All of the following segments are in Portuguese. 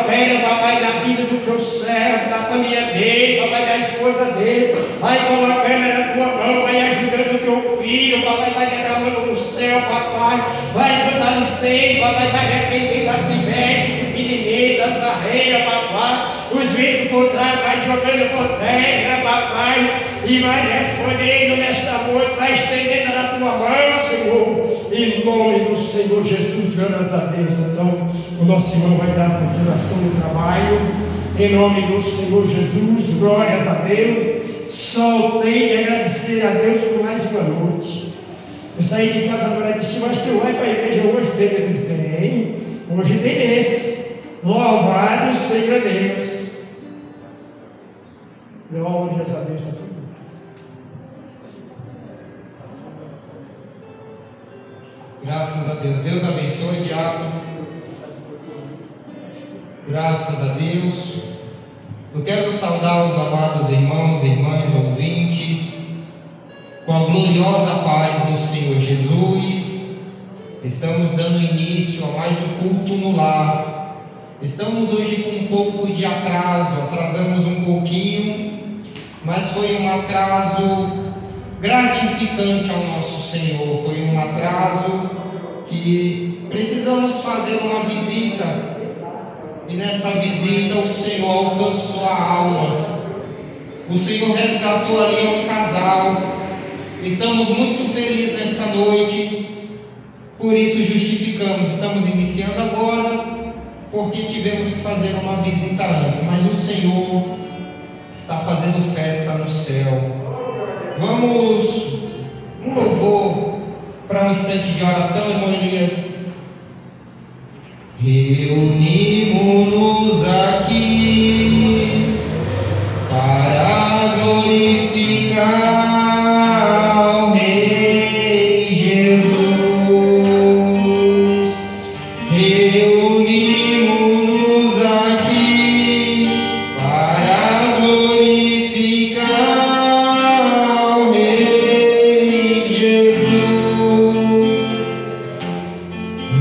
opera, papai, da vida do teu servo, da família dele, papai, da esposa dele. Vai colocando na tua mão, vai ajudando o teu filho, papai, vai derramando no céu, papai. Vai fortalecendo, papai, vai arrependendo das invejas, dos impedimentos, das barreiras, papai. Os ventos contrários vai jogando por terra, papai. E vai respondendo nesta noite, vai estendendo na tua mão, Senhor. Em nome do Senhor Jesus, graças a Deus. Então, o nosso irmão vai dar continuação no trabalho. Em nome do Senhor Jesus, glórias a Deus. Só tem que agradecer a Deus por mais uma noite. Eu saí de casa agora e disse, mas tu vai para a igreja hoje? Tem. Hoje tem esse. Louvado seja Deus. Glórias a Deus, está tudo bem. Graças a Deus. Deus abençoe, diácono. Graças a Deus. Eu quero saudar os amados irmãos e irmãs ouvintes com a gloriosa paz do Senhor Jesus. Estamos dando início a mais um culto no lar. Estamos hoje com um pouco de atraso, atrasamos um pouquinho, mas foi um atraso gratificante ao nosso Senhor. Foi um atraso que precisamos fazer uma visita. E nesta visita o Senhor alcançou almas. O Senhor resgatou ali um casal. Estamos muito felizes nesta noite. Por isso justificamos. Estamos iniciando agora porque tivemos que fazer uma visita antes. Mas o Senhor está fazendo festa no céu. Vamos um louvor para um instante de oração, irmão Elias. Reunimos-nos aqui para glorificar o Rei Jesus. Reunimos-nos aqui para glorificar o Rei Jesus.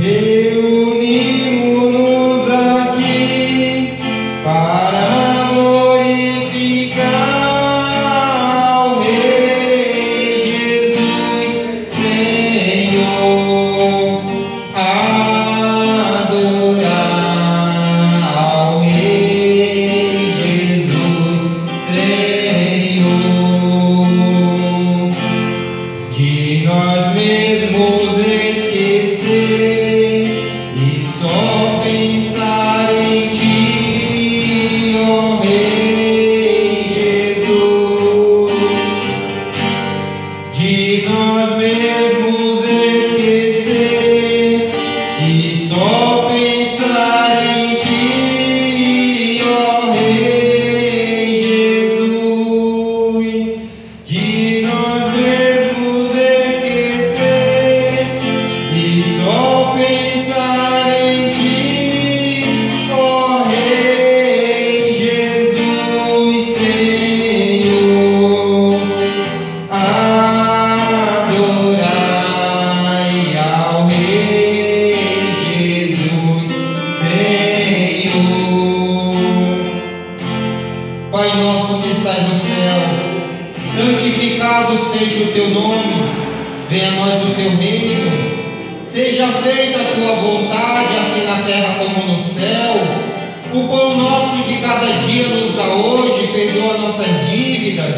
Reunimos-nos aqui para glorificar o Rei Jesus, Senhor, adorar ao Rei Jesus, Senhor. De nós mesmos esquecer e só pensar em Ti, ó Rei Jesus. De nós mesmos esquecer e só pensar em Ti, ó Rei Jesus. De nós mesmos esquecer e só pensar em Ti, ó Rei Jesus, Senhor, adorai ao Rei Jesus, Senhor. Pai nosso que estás no céu, santificado seja o Teu nome, venha a nós o Teu reino. Seja feita a Tua vontade, assim na terra como no céu. O pão nosso de cada dia nos dá hoje, perdoa nossas dívidas,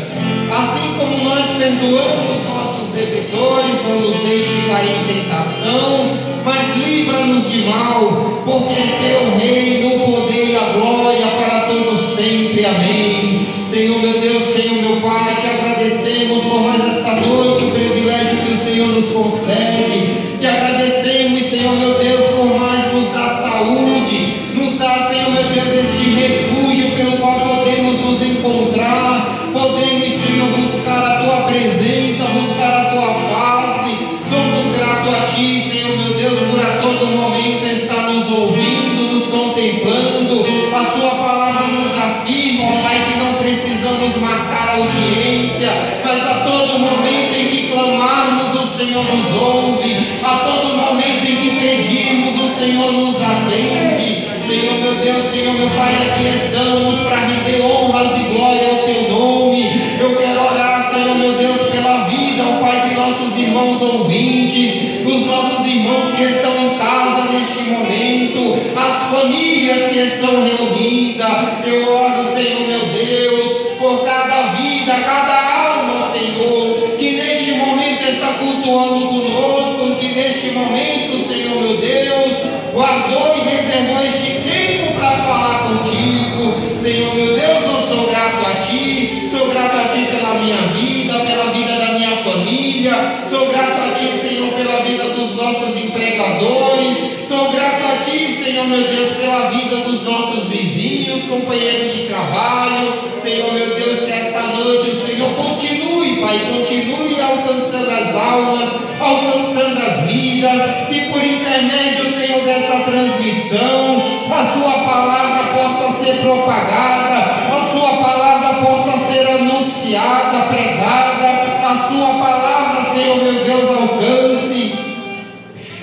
assim como nós perdoamos nossos devedores. Não nos deixe cair em tentação, mas livra-nos de mal, porque é Teu reino, o poder e a glória para todos sempre. Amém. Senhor meu Deus, Senhor meu Pai, Te agradecemos por mais essa noite, o privilégio que o Senhor nos concede. Te agradecemos, Senhor meu Deus, por mais nos dar saúde, nos dá, Senhor meu Deus, este refúgio pelo qual podemos nos encontrar, podemos, Senhor, buscar a Tua presença, buscar a Tua face. Somos gratos a Ti, Senhor meu Deus, por a todo momento estar nos ouvindo, nos contemplando. A Sua palavra nos afirma, ó Pai, que não precisamos marcar audiência, mas a todo momento em que clamarmos, o Senhor nos ouve. A todo momento em que pedirmos, o Senhor nos atende. Senhor meu Deus, Senhor meu Meu Pai, aqui estamos para render honras e glória ao Teu nome. Eu quero orar, Senhor meu Deus, pela vida, ó Pai, de nossos irmãos ouvintes, dos nossos irmãos que estão em casa neste momento, as famílias que estão reunidas. Eu oro, Senhor meu Deus, por cada vida, cada alma, Senhor, que neste momento está cultuando conosco, que neste momento, Senhor meu Deus, guardou e reservou este tempo para falar contigo. Senhor meu Deus, eu sou grato a Ti, sou grato a Ti pela minha vida, pela vida da minha família, sou grato a Ti, Senhor, pela vida dos nossos empregadores, sou grato a Ti, Senhor meu Deus, pela vida dos nossos vizinhos, companheiros de trabalho. Senhor meu Deus, que esta noite o Senhor continue, Pai, continue alcançando as almas, alcançando as vidas, que por intermédio, Senhor, desta transmissão, a Sua palavra possa ser propagada, a Sua palavra possa ser anunciada, pregada, a Sua palavra, Senhor meu Deus, alcance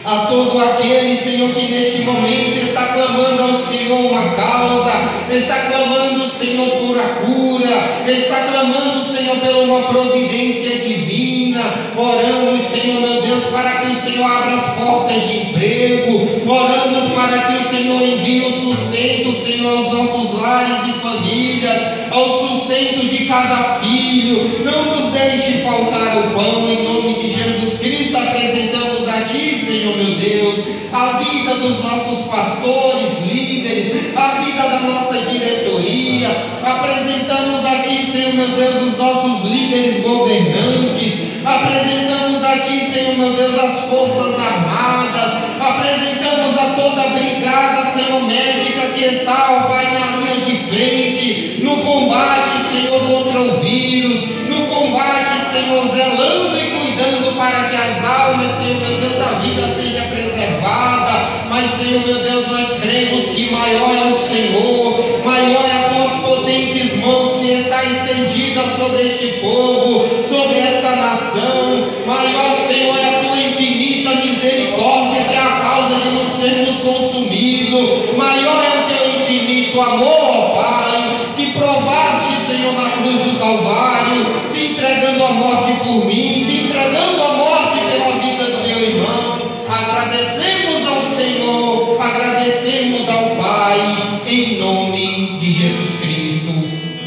a todo aquele, Senhor, que neste momento está clamando ao Senhor uma causa, está clamando, Senhor, por a cura, está clamando, Senhor, pela uma providência divina. Oramos, Senhor meu Deus, para que o Senhor abra as portas de emprego, oramos para que o Senhor envie o sustento, Senhor, aos nossos lares e famílias, ao sustento de cada filho. Não nos deixe faltar o pão, em nome de Jesus Cristo. Apresentamos a Ti, Senhor meu Deus, a vida dos nossos pastores, líderes, a vida da nossa diretoria. Apresentamos a Ti, Senhor meu Deus, os nossos líderes governantes. Apresentamos a Ti, Senhor meu Deus, as forças armadas. Apresentamos a toda a brigada, Senhor, médica que está, ó Pai, na linha de frente, no combate, Senhor, contra o vírus, no combate, Senhor, zelando e cuidando para que as almas, Senhor meu Deus, a vida seja preservada. Mas, Senhor meu Deus, nós cremos que maior é o Senhor, maior é as Tuas potentes mãos que está estendida sobre este povo, sobre esta nação. Maior, Senhor, é a Tua infinita misericórdia, que é a causa de não sermos consumidos. Maior é o Teu infinito amor, ó Pai, que provaste, Senhor, na cruz do Calvário, se entregando à morte por mim, se entregando à morte pela vida do meu irmão. Agradecemos ao Senhor, agradecemos ao Pai, em nome de Jesus Cristo.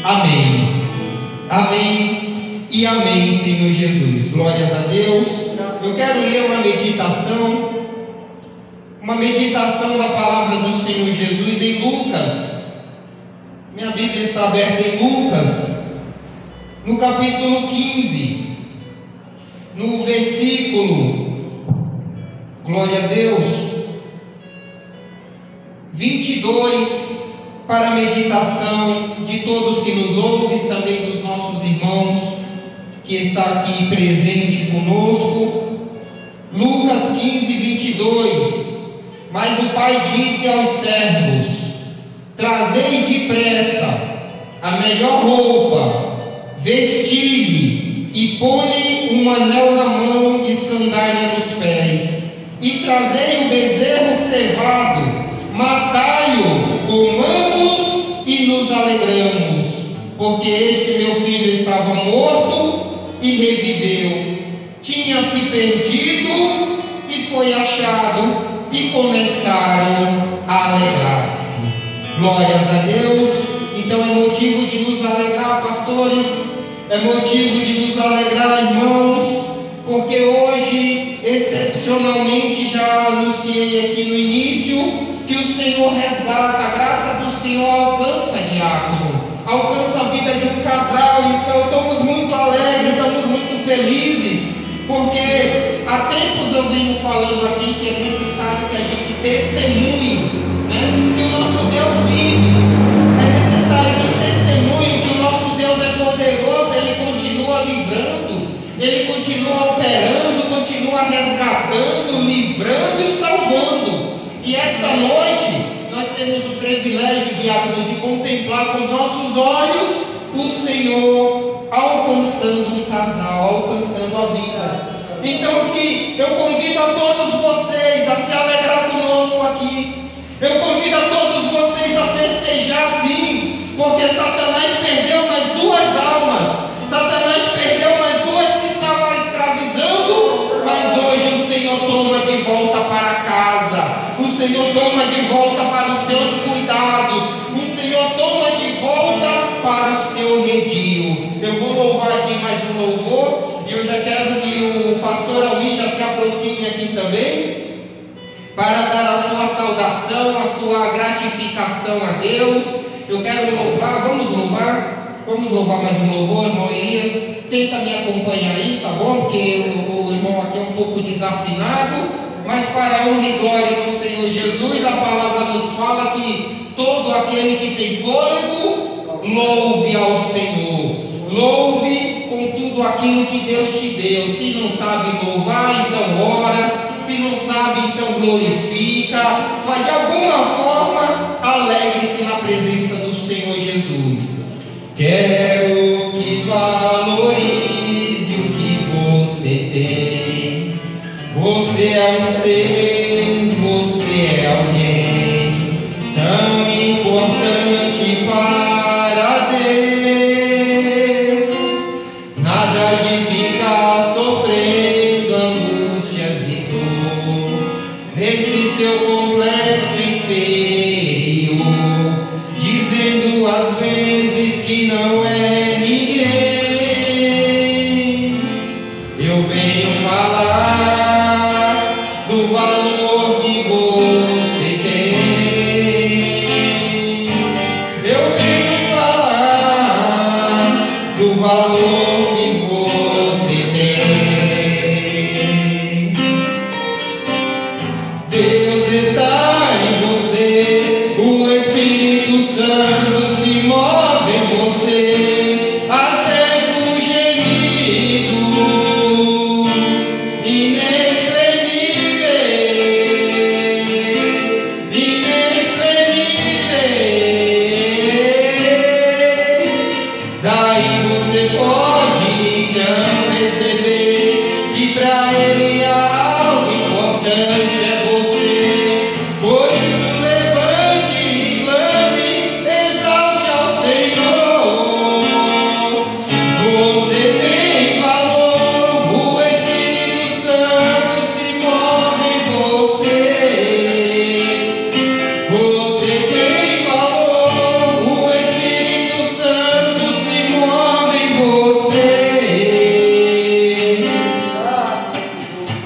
Amém. Amém e amém, Senhor Jesus. Glórias a Deus. Eu quero ler uma meditação da palavra do Senhor Jesus em Lucas. Minha Bíblia está aberta em Lucas, no capítulo 15, no versículo, glória a Deus, 22, para a meditação de todos que nos ouvem, também dos nossos irmãos que está aqui presente conosco. Lucas 15, 22. Mas o Pai disse aos servos: trazei depressa a melhor roupa, vesti-lhe e põe-lhe um anel na mão e sandália nos pés, e trazei o bezerro cevado, matai-o, comamos e nos alegramos, porque este meu filho estava morto e reviveu, tinha se perdido e foi achado, e começaram a alegrar-se. Glórias a Deus. Então é motivo de nos alegrar, pastores, é motivo de nos alegrar, irmãos, porque hoje, excepcionalmente, já anunciei aqui no início, que o Senhor resgata, a graça do Senhor alcança, diácono, alcança a vida de um casal. Então estamos muito alegres, estamos muito felizes, porque há tempos eu venho falando aqui que é necessário que a gente testemunhe, né, que o nosso Deus vive. É necessário que testemunhe que o nosso Deus é poderoso, Ele continua livrando, Ele continua operando, continua resgatando, livrando e salvando. E esta noite nós temos o privilégio, diácono, de contemplar com os nossos olhos o Senhor alcançando um casal, alcançando a vida. Então que eu convido a todos vocês a se alegrar conosco aqui. Eu convido a todos vocês a festejar também para dar a sua saudação, a sua gratificação a Deus. Eu quero louvar, vamos louvar mais um louvor, irmão Elias. Tenta me acompanhar aí, tá bom? Porque o irmão aqui é um pouco desafinado, mas para a honra e glória do Senhor Jesus, a palavra nos fala que todo aquele que tem fôlego, louve ao Senhor. Louve com tudo aquilo que Deus te deu. Se não sabe louvar, então ora. Se não sabe, então glorifica. Faz de alguma forma, alegre-se na presença do Senhor Jesus. Quero que valorize o que você tem. Você é um ser, você é alguém tão importante para Deus. Nada de ficar sofrendo angústias e dor nesse seu complexo inferior, dizendo às vezes que não é ninguém. Eu venho falar do valor que você tem. Eu venho falar do valor que você tem. Deus está em você, o Espírito Santo se move em você, até com gemidos inexprimíveis. Daí você pode então perceber que para Ele algo importante é você. Por isso levante e clame, exalte ao Senhor. Você tem valor, o Espírito Santo se move em você. Você tem valor, o Espírito Santo se move em você.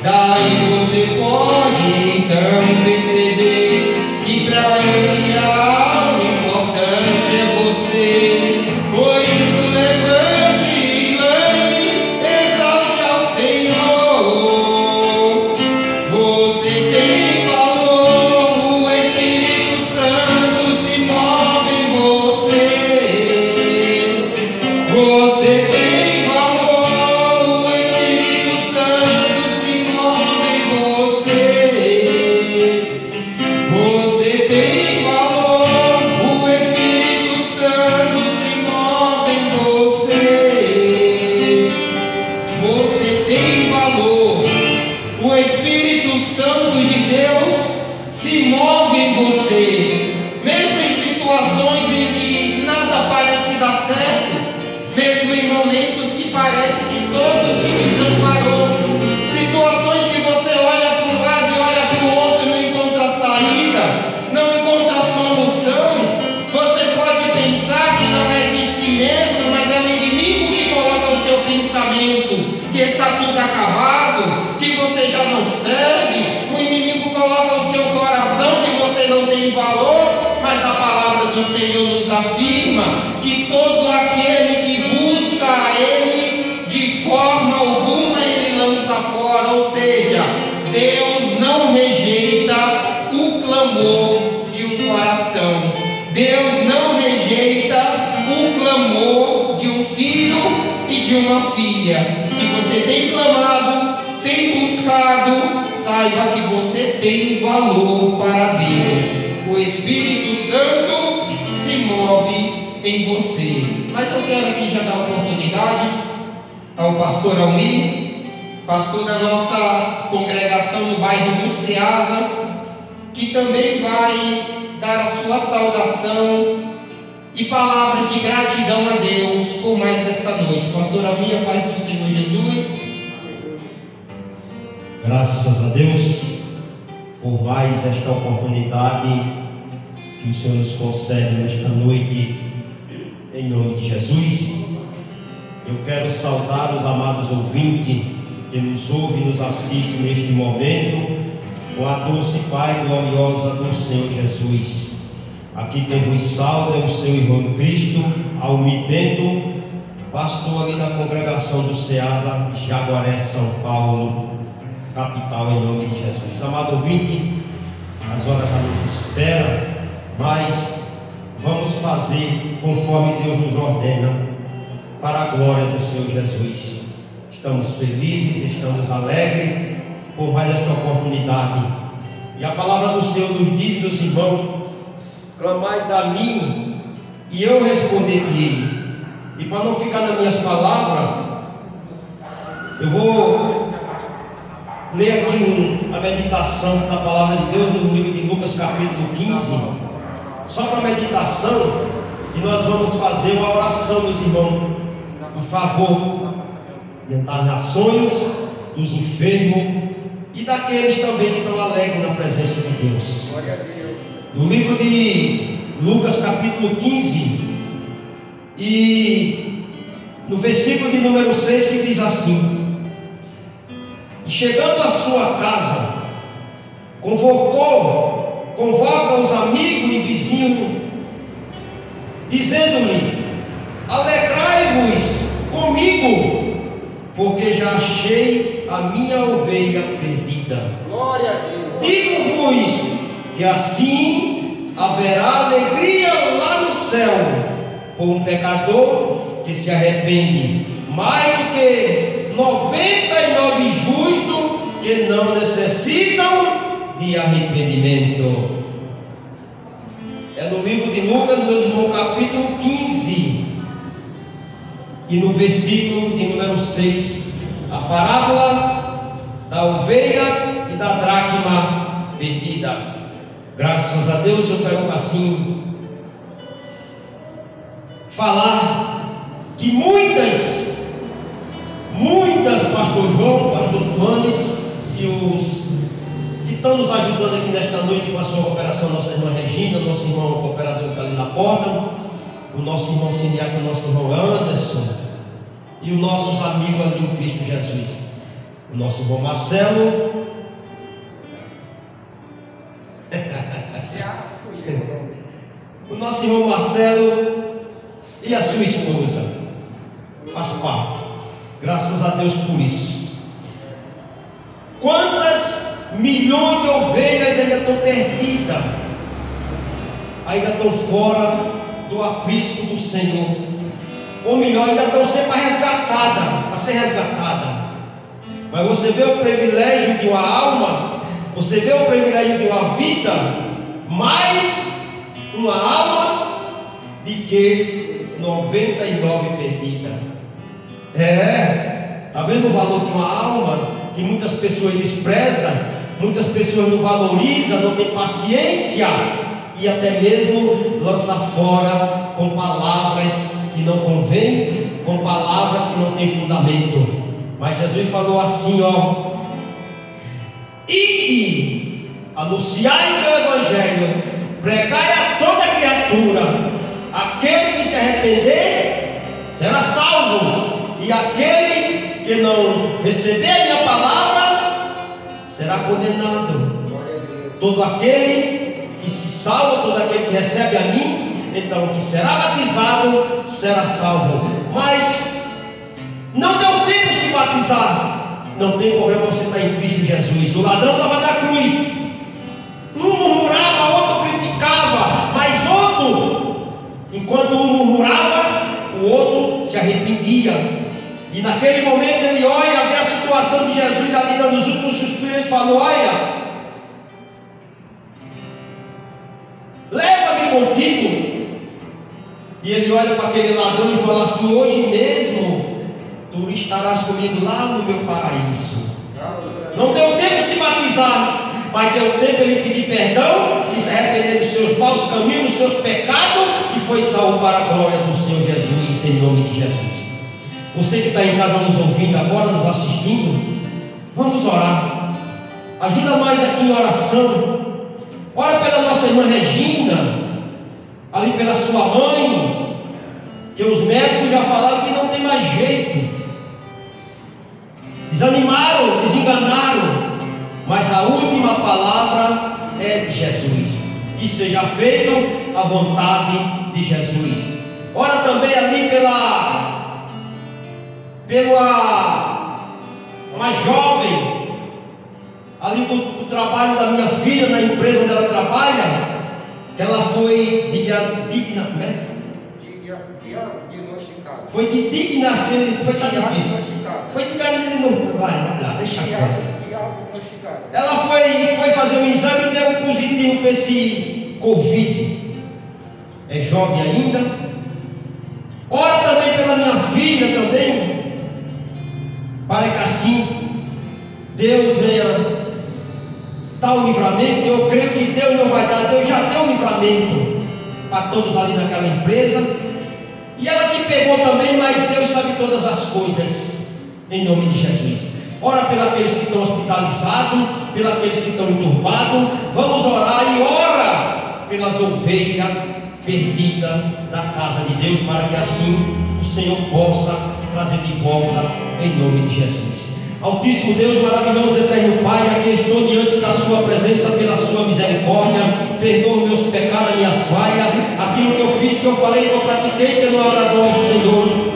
Daí você pode então perceber que para Ele algo importante é você. Por isso levante e clame, exalte ao Senhor. Você tem valor, o Espírito Santo se move em você. Você tem valor, o Espírito Santo se move em você. Você tem valor, o Espírito Santo se move em você. Você tem valor, o Espírito Santo de Deus se move em você. Mesmo em situações em que nada parece dar certo, mesmo em momentos que parece que todos te desamparou, situações que você olha para um lado e olha para o outro e não encontra saída, não encontra solução. Você pode pensar que não é de si mesmo, mas é o inimigo que coloca o seu pensamento que está tudo acabado, que você já não serve. O inimigo coloca o seu coração que você não tem valor, mas a palavra do Senhor nos afirma que todo aquele que busca a Ele, de forma alguma Ele lança fora. Ou seja, Deus não rejeita o clamor de um coração. Deus não rejeita o clamor de um filho e de uma filha. Se você tem clamado, tem buscado, saiba que você tem valor para Deus. O Espírito Santo se move em você. Mas eu quero aqui já dar oportunidade ao pastor Almir, pastor da nossa congregação no bairro do Ceasa, que também vai dar a sua saudação e palavras de gratidão a Deus por mais esta noite. Pastor Almir, a paz do Senhor Jesus. Graças a Deus por mais esta oportunidade que o Senhor nos concede nesta noite, em nome de Jesus. Eu quero saudar os amados ouvintes que nos ouve e nos assiste neste momento, com a doce paz gloriosa do Senhor Jesus. Aqui quem vos salva é o seu irmão Cristo, Almir Bento, pastor ali da congregação do Ceasa, Jaguaré, São Paulo, capital, em nome de Jesus. Amado ouvinte, as horas já nos esperam, mas vamos fazer conforme Deus nos ordena, para a glória do Senhor Jesus. Estamos felizes, estamos alegres por mais esta oportunidade. E a palavra do Senhor nos diz, meus irmãos: clamais a mim e eu responderei. E para não ficar nas minhas palavras, eu vou ler aqui a meditação da palavra de Deus no livro de Lucas capítulo 15, só para meditação, e nós vamos fazer uma oração, meus irmãos, em favor das nações, dos enfermos e daqueles também que estão alegres na presença de Deus. Glória a Deus. No livro de Lucas capítulo 15, e no versículo de número 6, que diz assim: e chegando à sua casa, convoca os amigos e vizinhos, dizendo-lhe: alegrai-vos comigo, porque já achei a minha ovelha perdida. Glória a Deus. Digo-vos que assim haverá alegria lá no céu por um pecador que se arrepende, mais do que 99 justos que não necessitam de arrependimento. É no livro de Lucas, meus irmãos, capítulo 15, e no versículo de número 6, a parábola da ovelha e da dracma perdida. Graças a Deus, eu quero assim falar que muitas, pastor João, pastor Tuanes e os que estão nos ajudando aqui nesta noite com a sua cooperação, nossa irmã Regina, nosso irmão cooperador que está ali na porta, o nosso irmão cineasta, o nosso irmão Anderson, e os nossos amigos ali em Cristo Jesus, o nosso irmão Marcelo, o nosso irmão Marcelo e a sua esposa, faz parte, graças a Deus por isso. Quantas milhões de ovelhas ainda estão perdidas, ainda estão fora do aprisco do Senhor, ou melhor, ainda estão sendo resgatadas, para ser resgatada. Mas você vê o privilégio de uma alma, você vê o privilégio de uma vida, mais uma alma de que 99 perdidas. Está vendo o valor de uma alma que muitas pessoas desprezam, muitas pessoas não valorizam, não têm paciência e até mesmo lança fora com palavras que não convêm, com palavras que não têm fundamento. Mas Jesus falou assim, ó: ide, anunciai o evangelho, pregai a toda criatura, aquele que se arrepender será salvo, e aquele que não receber a minha palavra será condenado. Todo aquele que se salva, todo aquele que recebe a mim, então que será batizado será salvo. Mas não deu tempo de se batizar, não tem problema, você está em Cristo Jesus. O ladrão estava na cruz, um murmurava, outro criticava, mas outro, enquanto um murmurava, o outro se arrependia. E naquele momento ele olha, vê a situação de Jesus ali dando os últimos suspiros, ele falou: olha, leva-me contigo. E ele olha para aquele ladrão e fala assim: hoje mesmo tu estarás comigo lá no meu paraíso. Não deu tempo de se batizar, mas deu tempo ele pedir perdão e se arrepender dos seus maus caminhos, dos seus pecados, e foi salvo para a glória do Senhor Jesus, em nome de Jesus. Você que está em casa nos ouvindo agora, nos assistindo, vamos orar. Ajuda nós aqui em oração. Ora pela nossa irmã Regina, ali pela sua mãe, que os médicos já falaram que não tem mais jeito. desanimaram, desenganaram, mas a última palavra é de Jesus. E seja feita a vontade de Jesus. Ora também ali pela mais jovem, ali do trabalho da minha filha, na empresa onde ela trabalha, que ela foi diagnosticada. Foi diagnosticada. Vai lá, deixa quieto. Ela foi fazer um exame e deu positivo para esse Covid. É jovem ainda. Ora também pela minha filha também, para que assim Deus venha dar o livramento. Eu creio que Deus não vai dar, Deus já deu o livramento para todos ali naquela empresa. E ela que pegou também, mas Deus sabe todas as coisas, em nome de Jesus. Ora pelos que estão hospitalizados, pelos que estão enturbados. Vamos orar e ora pelas ovelhas perdidas da casa de Deus, para que assim o Senhor possa trazer de volta, em nome de Jesus. Altíssimo Deus, maravilhoso, eterno Pai, aqui estou diante da sua presença pela sua misericórdia. Perdoa meus pecados, minhas falhas, aquilo que eu fiz, que eu falei, que eu pratiquei, que não agradou ao Senhor.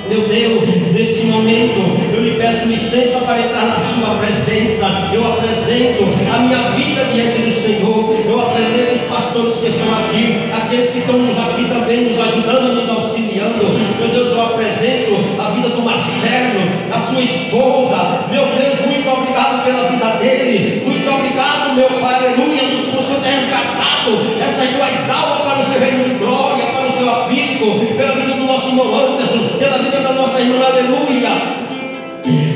Meu Deus, nesse momento eu lhe peço licença para entrar na sua presença. Eu apresento a minha vida diante do Senhor. Eu apresento os pastores que estão aqui, aqueles que estão aqui também nos ajudando, nos auxiliando. Meu Deus, eu apresento a vida do Marcelo, a sua esposa. Meu Deus, muito obrigado pela vida dele. Muito obrigado, meu Pai, aleluia, por Senhor ter resgatado essas duas almas para o seu reino de glória, para o seu aprisco, pela vida do nosso irmão Anderson, pela vida da nossa irmã, aleluia,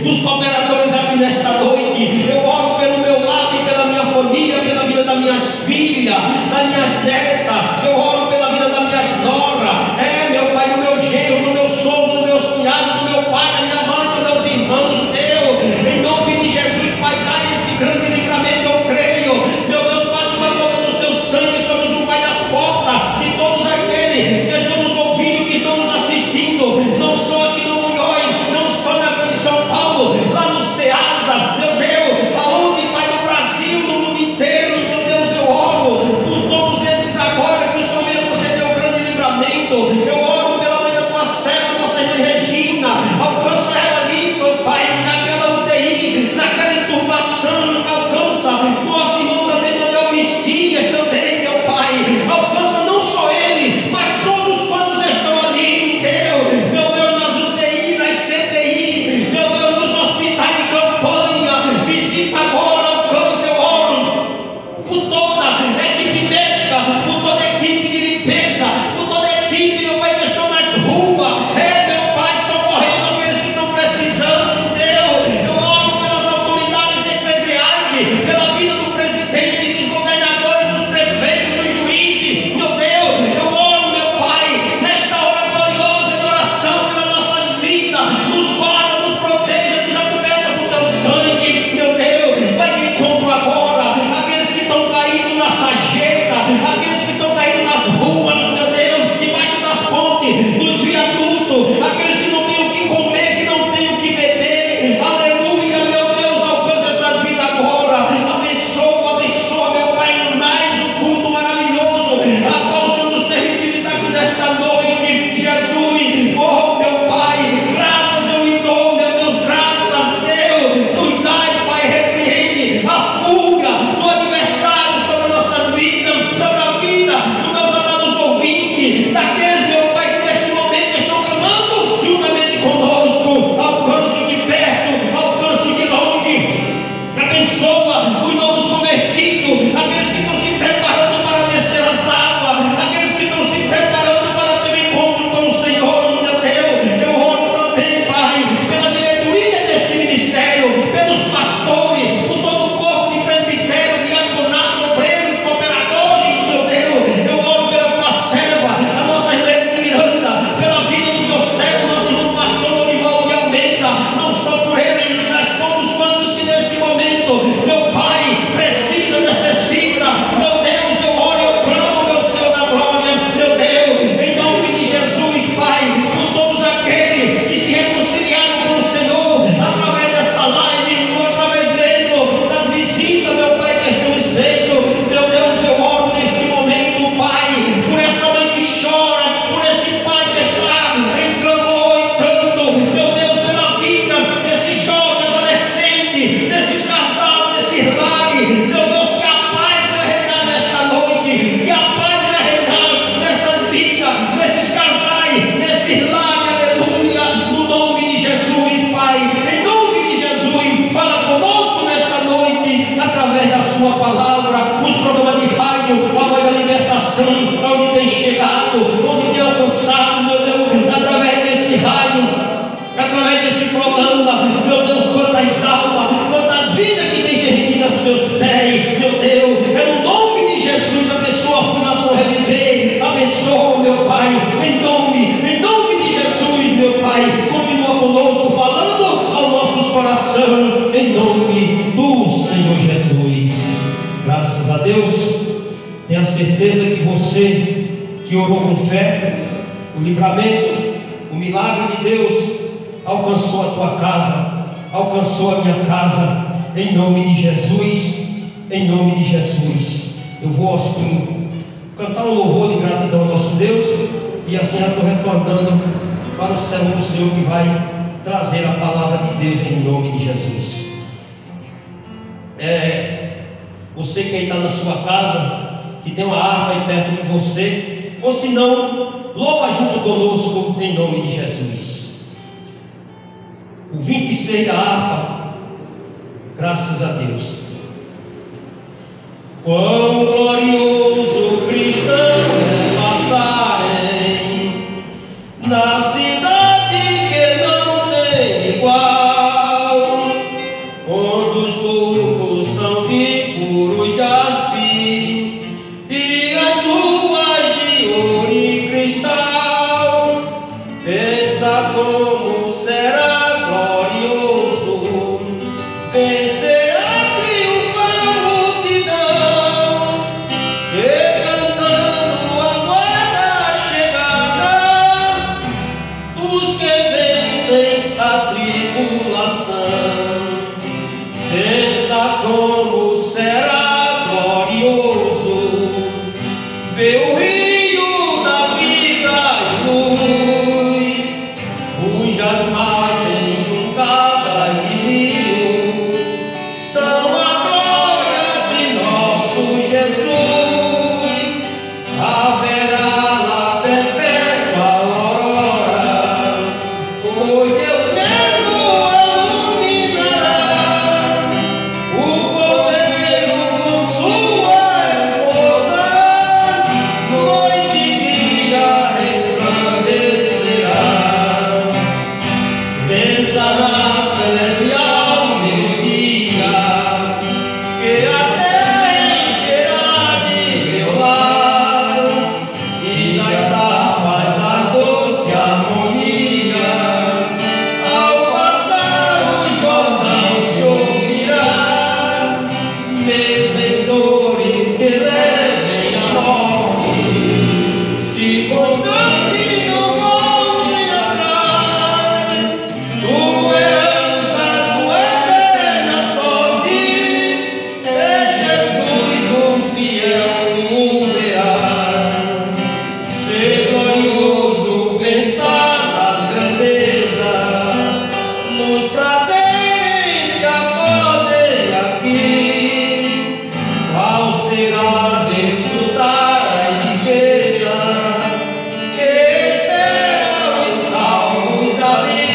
dos cooperadores aqui nesta noite. Eu oro pelo meu lado e pela minha família, pela vida das minhas filhas, das minhas netas. Eu oro pela vida das minhas noras, meu Pai, do meu genro, do meu sogro, dos meus cunhados, do meu pai, da minha mãe, dos meus irmãos. Deus, em nome de Jesus, Pai, dá esse grande livramento, eu creio. Meu Deus, passe uma gota do seu sangue sobre o Pai das portas de todos aqueles que estão nos ouvindo, que estão nos assistindo, não só aqui no Munhói, não só na Grande São Paulo, lá no Ceasa, meu Deus, aonde, Pai, no Brasil, no mundo inteiro. Meu Deus, eu oro por todos esses agora que o Senhor meu Deus, quantas almas, quantas vidas que tem sido redidas aos seus pés, meu Deus, é no nome de Jesus, abençoa a Fundação Reviver, abençoa, meu Pai, em nome de Jesus, meu Pai, continua conosco, falando aos nossos corações, em nome do Senhor Jesus. Graças a Deus. Tenha certeza que você que orou com fé, o livramento, o milagre de Deus alcançou a tua casa, alcançou a minha casa, em nome de Jesus, em nome de Jesus. Eu vou assim cantar um louvor de gratidão ao nosso Deus, e assim eu estou retornando para o servo do Senhor que vai trazer a palavra de Deus em nome de Jesus. Você que está na sua casa, que tem uma harpa aí perto de você, ou se não, louva junto conosco em nome de Jesus. O 26 da harpa, graças a Deus. Quão glorioso cristão passarem na cidade que não tem igual, onde os burros são de puro jaspe e as ruas de ouro e cristal. Pensa como será glorioso vencer a triunfal multidão, que cantando aguarda a chegada dos que vencem a tribulação. Pensa como será glorioso ver o rio da vida e luz, cujas margens juncadas de rio são a glória de nosso Jesus. Haverá lá perpétua aurora, pois Deus mesmo iluminará o Cordeiro com sua esposa, noite e dia resplandecerá. Pensa na celestial melodia, que a terra encherá de violar, e das harpas a doce harmonia. Ao passar o Jordão se ouvirá, mesmo em dores que levem a morte, se constante não voltem atrás, tua herança, tua eterna sorte, é Jesus o fiel verá. Ser glorioso, pensar nas grandezas, nos prazeres que acordem aqui. Qual será desfrutar as riquezas que esperam os salvos ali?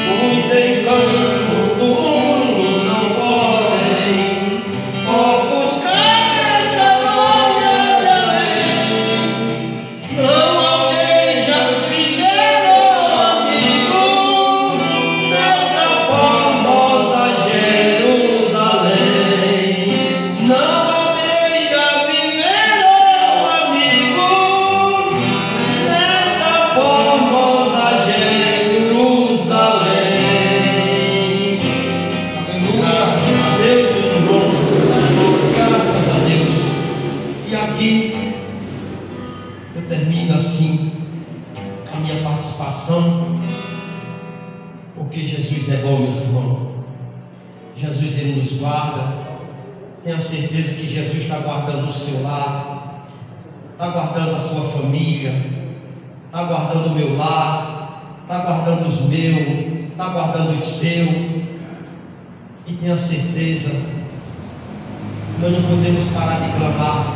Os encantos do mundo não podem ofuscar essa loja de além. Não almeja viver, amigo, nessa formosa Jerusalém. Não almeja viver, amigo, nessa formosa Jerusalém. Graças a Deus, meu irmão, graças a Deus. E aqui eu termino assim a minha participação, porque Jesus é bom, meus irmãos. Jesus, Ele nos guarda. Tenha certeza que Jesus está guardando o seu lar, está guardando a sua família, está guardando o meu lar, está guardando os meus, está guardando os seus. E tenha certeza, nós não podemos parar de clamar.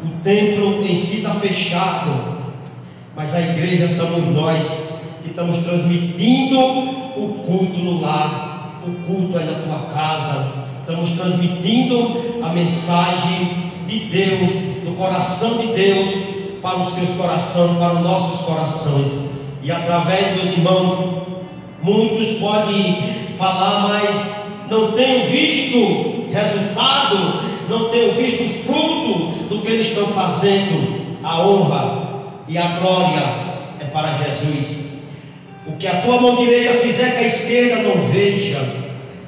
O templo em si está fechado, mas a igreja somos nós que estamos transmitindo o culto no lar, o culto aí na tua casa. Estamos transmitindo a mensagem de Deus, do coração de Deus para os seus corações, para os nossos corações. E através dos irmãos Muitos podem falar, mas não tenho visto resultado, não tenho visto fruto do que eles estão fazendo. A honra e a glória é para Jesus. O que a tua mão direita fizer, que a esquerda não veja.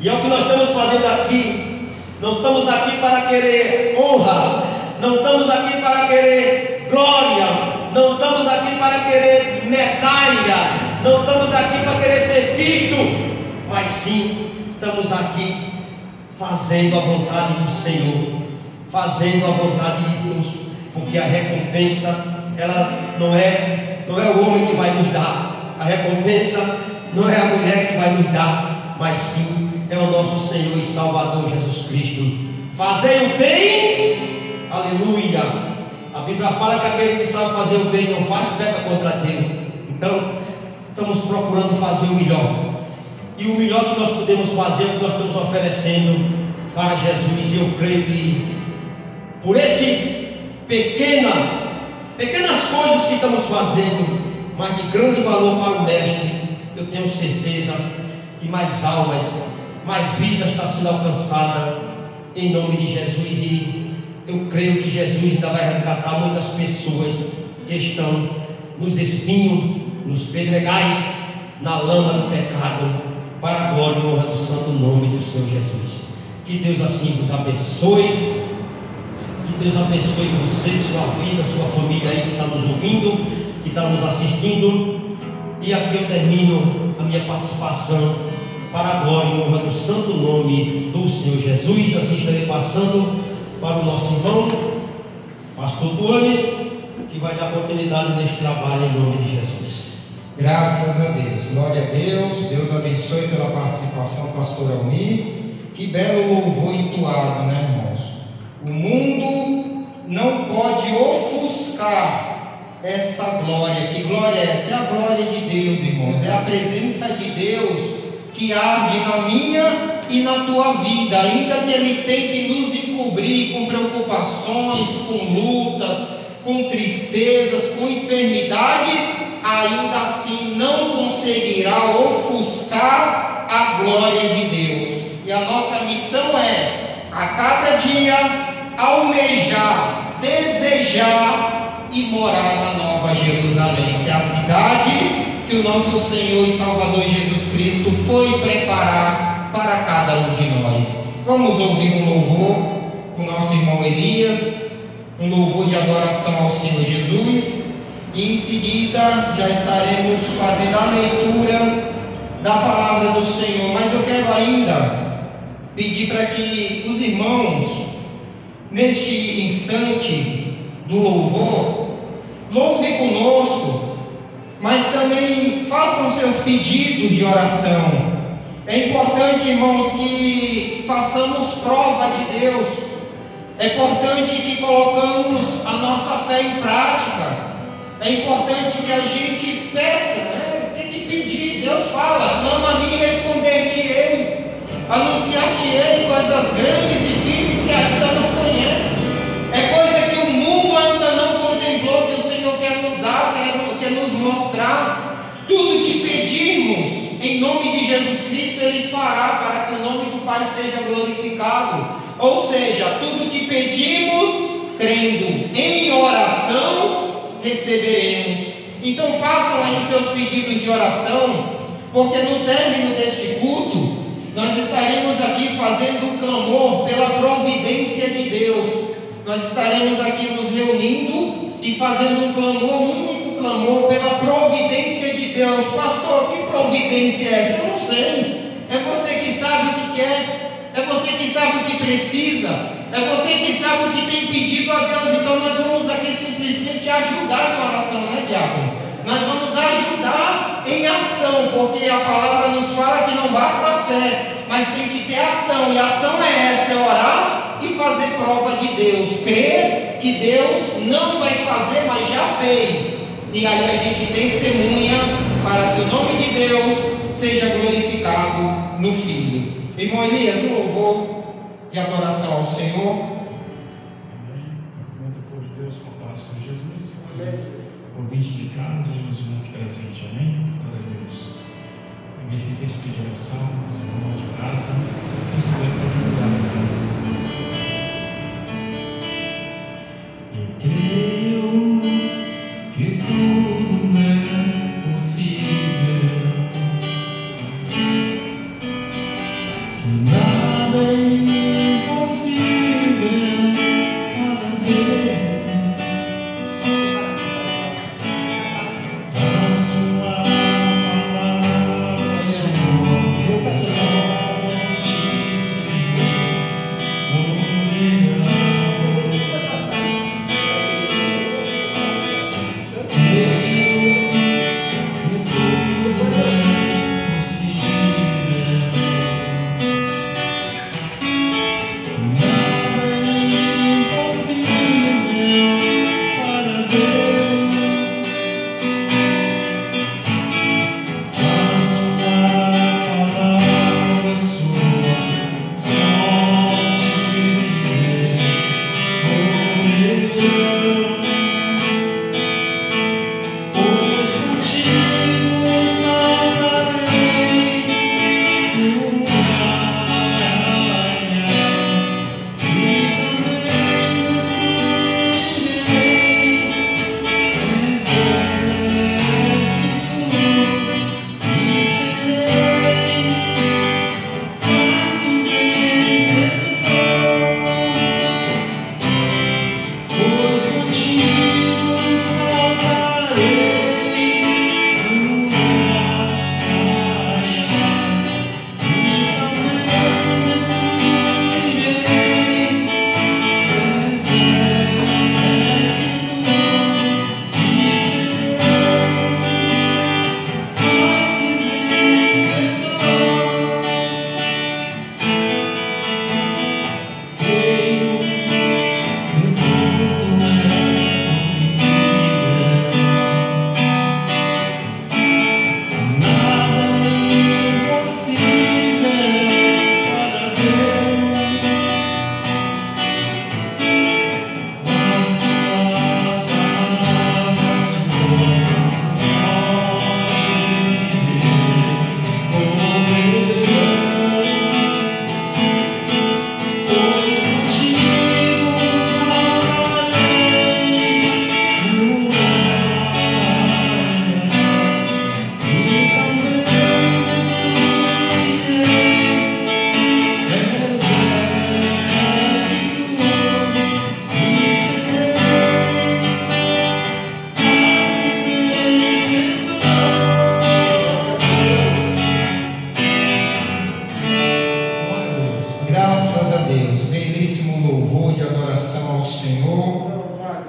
E é o que nós estamos fazendo aqui. Não estamos aqui para querer honra, não estamos aqui para querer glória, não estamos aqui para querer medalha, não estamos aqui para querer ser visto, mas sim estamos aqui fazendo a vontade do Senhor, fazendo a vontade de Deus, porque a recompensa, ela não é o homem que vai nos dar, a recompensa não é a mulher que vai nos dar, mas sim é o nosso Senhor e Salvador Jesus Cristo. Fazei o bem, aleluia. A Bíblia fala que aquele que sabe fazer o bem não faz, peca contra Deus. Então estamos procurando fazer o melhor, e o melhor que nós podemos fazer é o que nós estamos oferecendo para Jesus. E eu creio que por esse pequenas coisas que estamos fazendo, mas de grande valor para o Mestre, eu tenho certeza que mais almas, mais vidas está sendo alcançada em nome de Jesus. E eu creio que Jesus ainda vai resgatar muitas pessoas que estão nos espinhos, nos pedregais, na lama do pecado, para a glória e honra do santo nome do Senhor Jesus. Que Deus assim vos abençoe. Que Deus abençoe você, sua vida, sua família aí que está nos ouvindo, que está nos assistindo. E aqui eu termino a minha participação para a glória e honra do santo nome do Senhor Jesus. Assim estarei passando para o nosso irmão, pastor Tuanes, que vai dar continuidade neste trabalho em nome de Jesus. Graças a Deus, glória a Deus. Deus abençoe pela participação, pastor Almir. Que belo louvor entoado, né, irmãos? O mundo não pode ofuscar essa glória. Que glória é essa? É a glória de Deus, irmãos. É a presença de Deus que arde na minha e na tua vida. Ainda que Ele tente nos encobrir com preocupações, com lutas, com tristezas, com enfermidades, ainda assim não conseguirá ofuscar a glória de Deus. E a nossa missão é, a cada dia, almejar, desejar e morar na Nova Jerusalém, que é a cidade que o nosso Senhor e Salvador Jesus Cristo foi preparar para cada um de nós. Vamos ouvir um louvor com o nosso irmão Elias, um louvor de adoração ao Senhor Jesus, e em seguida já estaremos fazendo a leitura da palavra do Senhor. Mas eu quero ainda pedir para que os irmãos, neste instante do louvor, louve conosco, mas também façam seus pedidos de oração. É importante, irmãos, que façamos prova de Deus. É importante que colocamos a nossa fé em prática. É importante que a gente peça, né? Tem que pedir. Deus fala: clama a mim e responder-te-ei, anunciar-te-ei coisas grandes e firmes que ainda não conhece. É coisa que o mundo ainda não contemplou, que o Senhor quer nos dar, quer nos mostrar. Tudo que pedirmos em nome de Jesus Cristo, Ele fará, para que o nome do Pai seja glorificado. Ou seja, tudo que pedimos, crendo em oração, receberemos. Então façam aí seus pedidos de oração, porque no término deste culto, nós estaremos aqui fazendo um clamor pela providência de Deus. Nós estaremos aqui nos reunindo e fazendo um clamor, um único clamor pela providência de Deus. Pastor, que providência é essa? Eu não sei. É você que sabe o que quer, é você que sabe o que precisa, é você que sabe o que tem pedido a Deus. Então nós vamos aqui simplesmente ajudar na oração, né, diácono? Nós vamos ajudar em ação, porque a palavra nos fala que não basta a fé, mas tem que ter ação. E a ação é essa: é orar e fazer prova de Deus, crer que Deus não vai fazer, mas já fez. E aí a gente testemunha para que o nome de Deus seja glorificado no Filho. Irmão Elias, um louvor de adoração ao Senhor. Depois de Deus, com a paz do Senhor Jesus. Convite de casa e os irmãos presentes, amém? Glória a Deus. Também fica esse pedido de oração, os irmãos de casa, isso daí pode ajudar. Eu creio que tudo é possível, que nada é impossível para Deus. A sua palavra, sua fonte se moverá.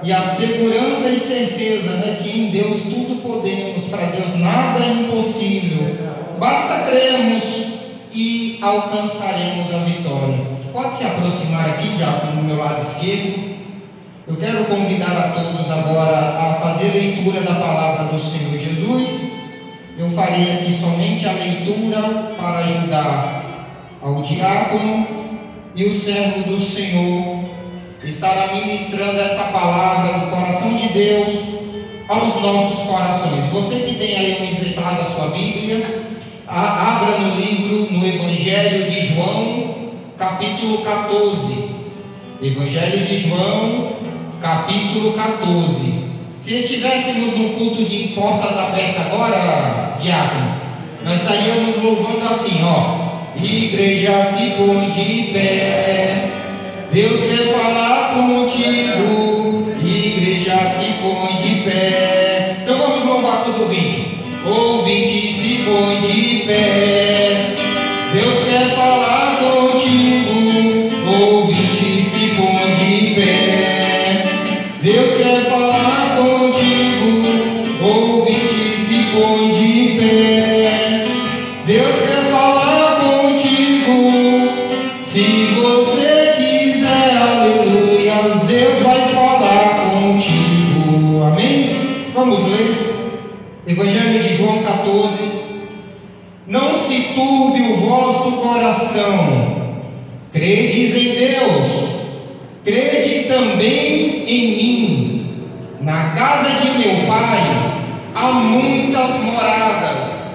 E a segurança e certeza, né, que em Deus tudo podemos, para Deus nada é impossível. Basta crermos e alcançaremos a vitória. Pode se aproximar aqui, diácono, no meu lado esquerdo. Eu quero convidar a todos agora a fazer leitura da palavra do Senhor Jesus. Eu farei aqui somente a leitura para ajudar ao diácono, e o servo do Senhor estará ministrando esta palavra no coração de Deus aos nossos corações. Você que tem aí um exemplar da sua Bíblia, abra no livro, no Evangelho de João, capítulo 14. Evangelho de João, capítulo 14. Se estivéssemos no culto de portas abertas agora, diácono, nós estaríamos louvando assim, ó: igreja, se põe de pé, Deus quer falar contigo. Igreja, se põe de pé. Então vamos louvar com os ouvintes. Ouvinte, se põe de pé, Deus quer falar contigo. Ouvinte, se põe de pé, Deus quer falar contigo. Ouvinte, se põe de pé, Deus quer falar contigo. Se você quiser, aleluias, Deus vai falar contigo. Amém? Vamos ler Evangelho de João 14. Não se turbe o vosso coração, credes em Deus, crede também em mim. Na casa de meu Pai há muitas moradas.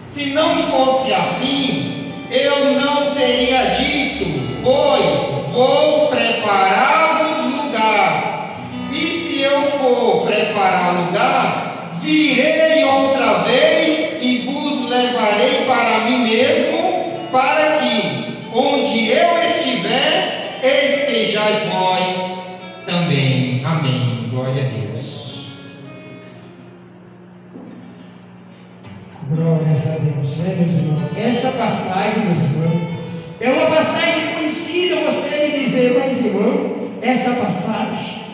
Se não fosse assim, eu não teria dito, pois vou preparar-vos lugar. E se eu for preparar lugar, virei outra vez e vos levarei para mim mesmo, para que, onde eu estiver, estejais vós também. Amém. Glória a Deus. Glórias a Deus, meus irmãos. Essa passagem, meus irmãos, é uma passagem conhecida, você de dizer, mas irmão, essa passagem.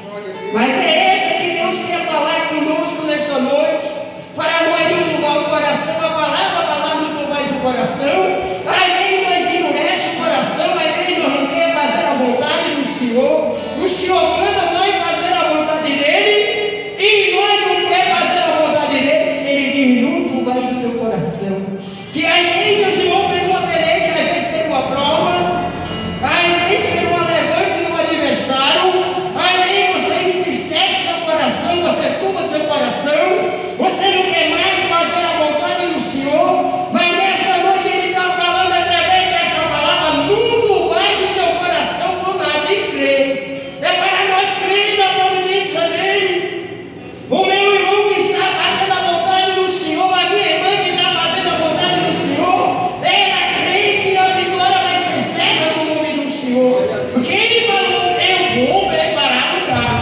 Mas é essa que Deus quer falar conosco nesta noite, para nós não turbar o coração, a palavra não turbar o coração, aí nós endurece o coração, aí nós não quer fazer a vontade do Senhor, o Senhor manda nós fazer a vontade dEle, e nós não quer fazer a vontade dEle, Ele diz, não turbais o teu coração, que aí meus irmãos pegou a peleja, às vezes pegou a prova, aí vezes pegou a levante no adversário, aí você entristece seu coração, você turba seu coração, você não quer mais fazer a vontade do Senhor, mas nesta noite Ele está falando através desta palavra, não turbais o teu coração por nada e crer, é para nós crer na providência dEle. O meu irmão que está fazendo a vontade do Senhor, a minha irmã que está fazendo a vontade do Senhor, ela crê que a vitória vai ser certa no nome do Senhor, porque Ele falou, eu vou preparar lugar.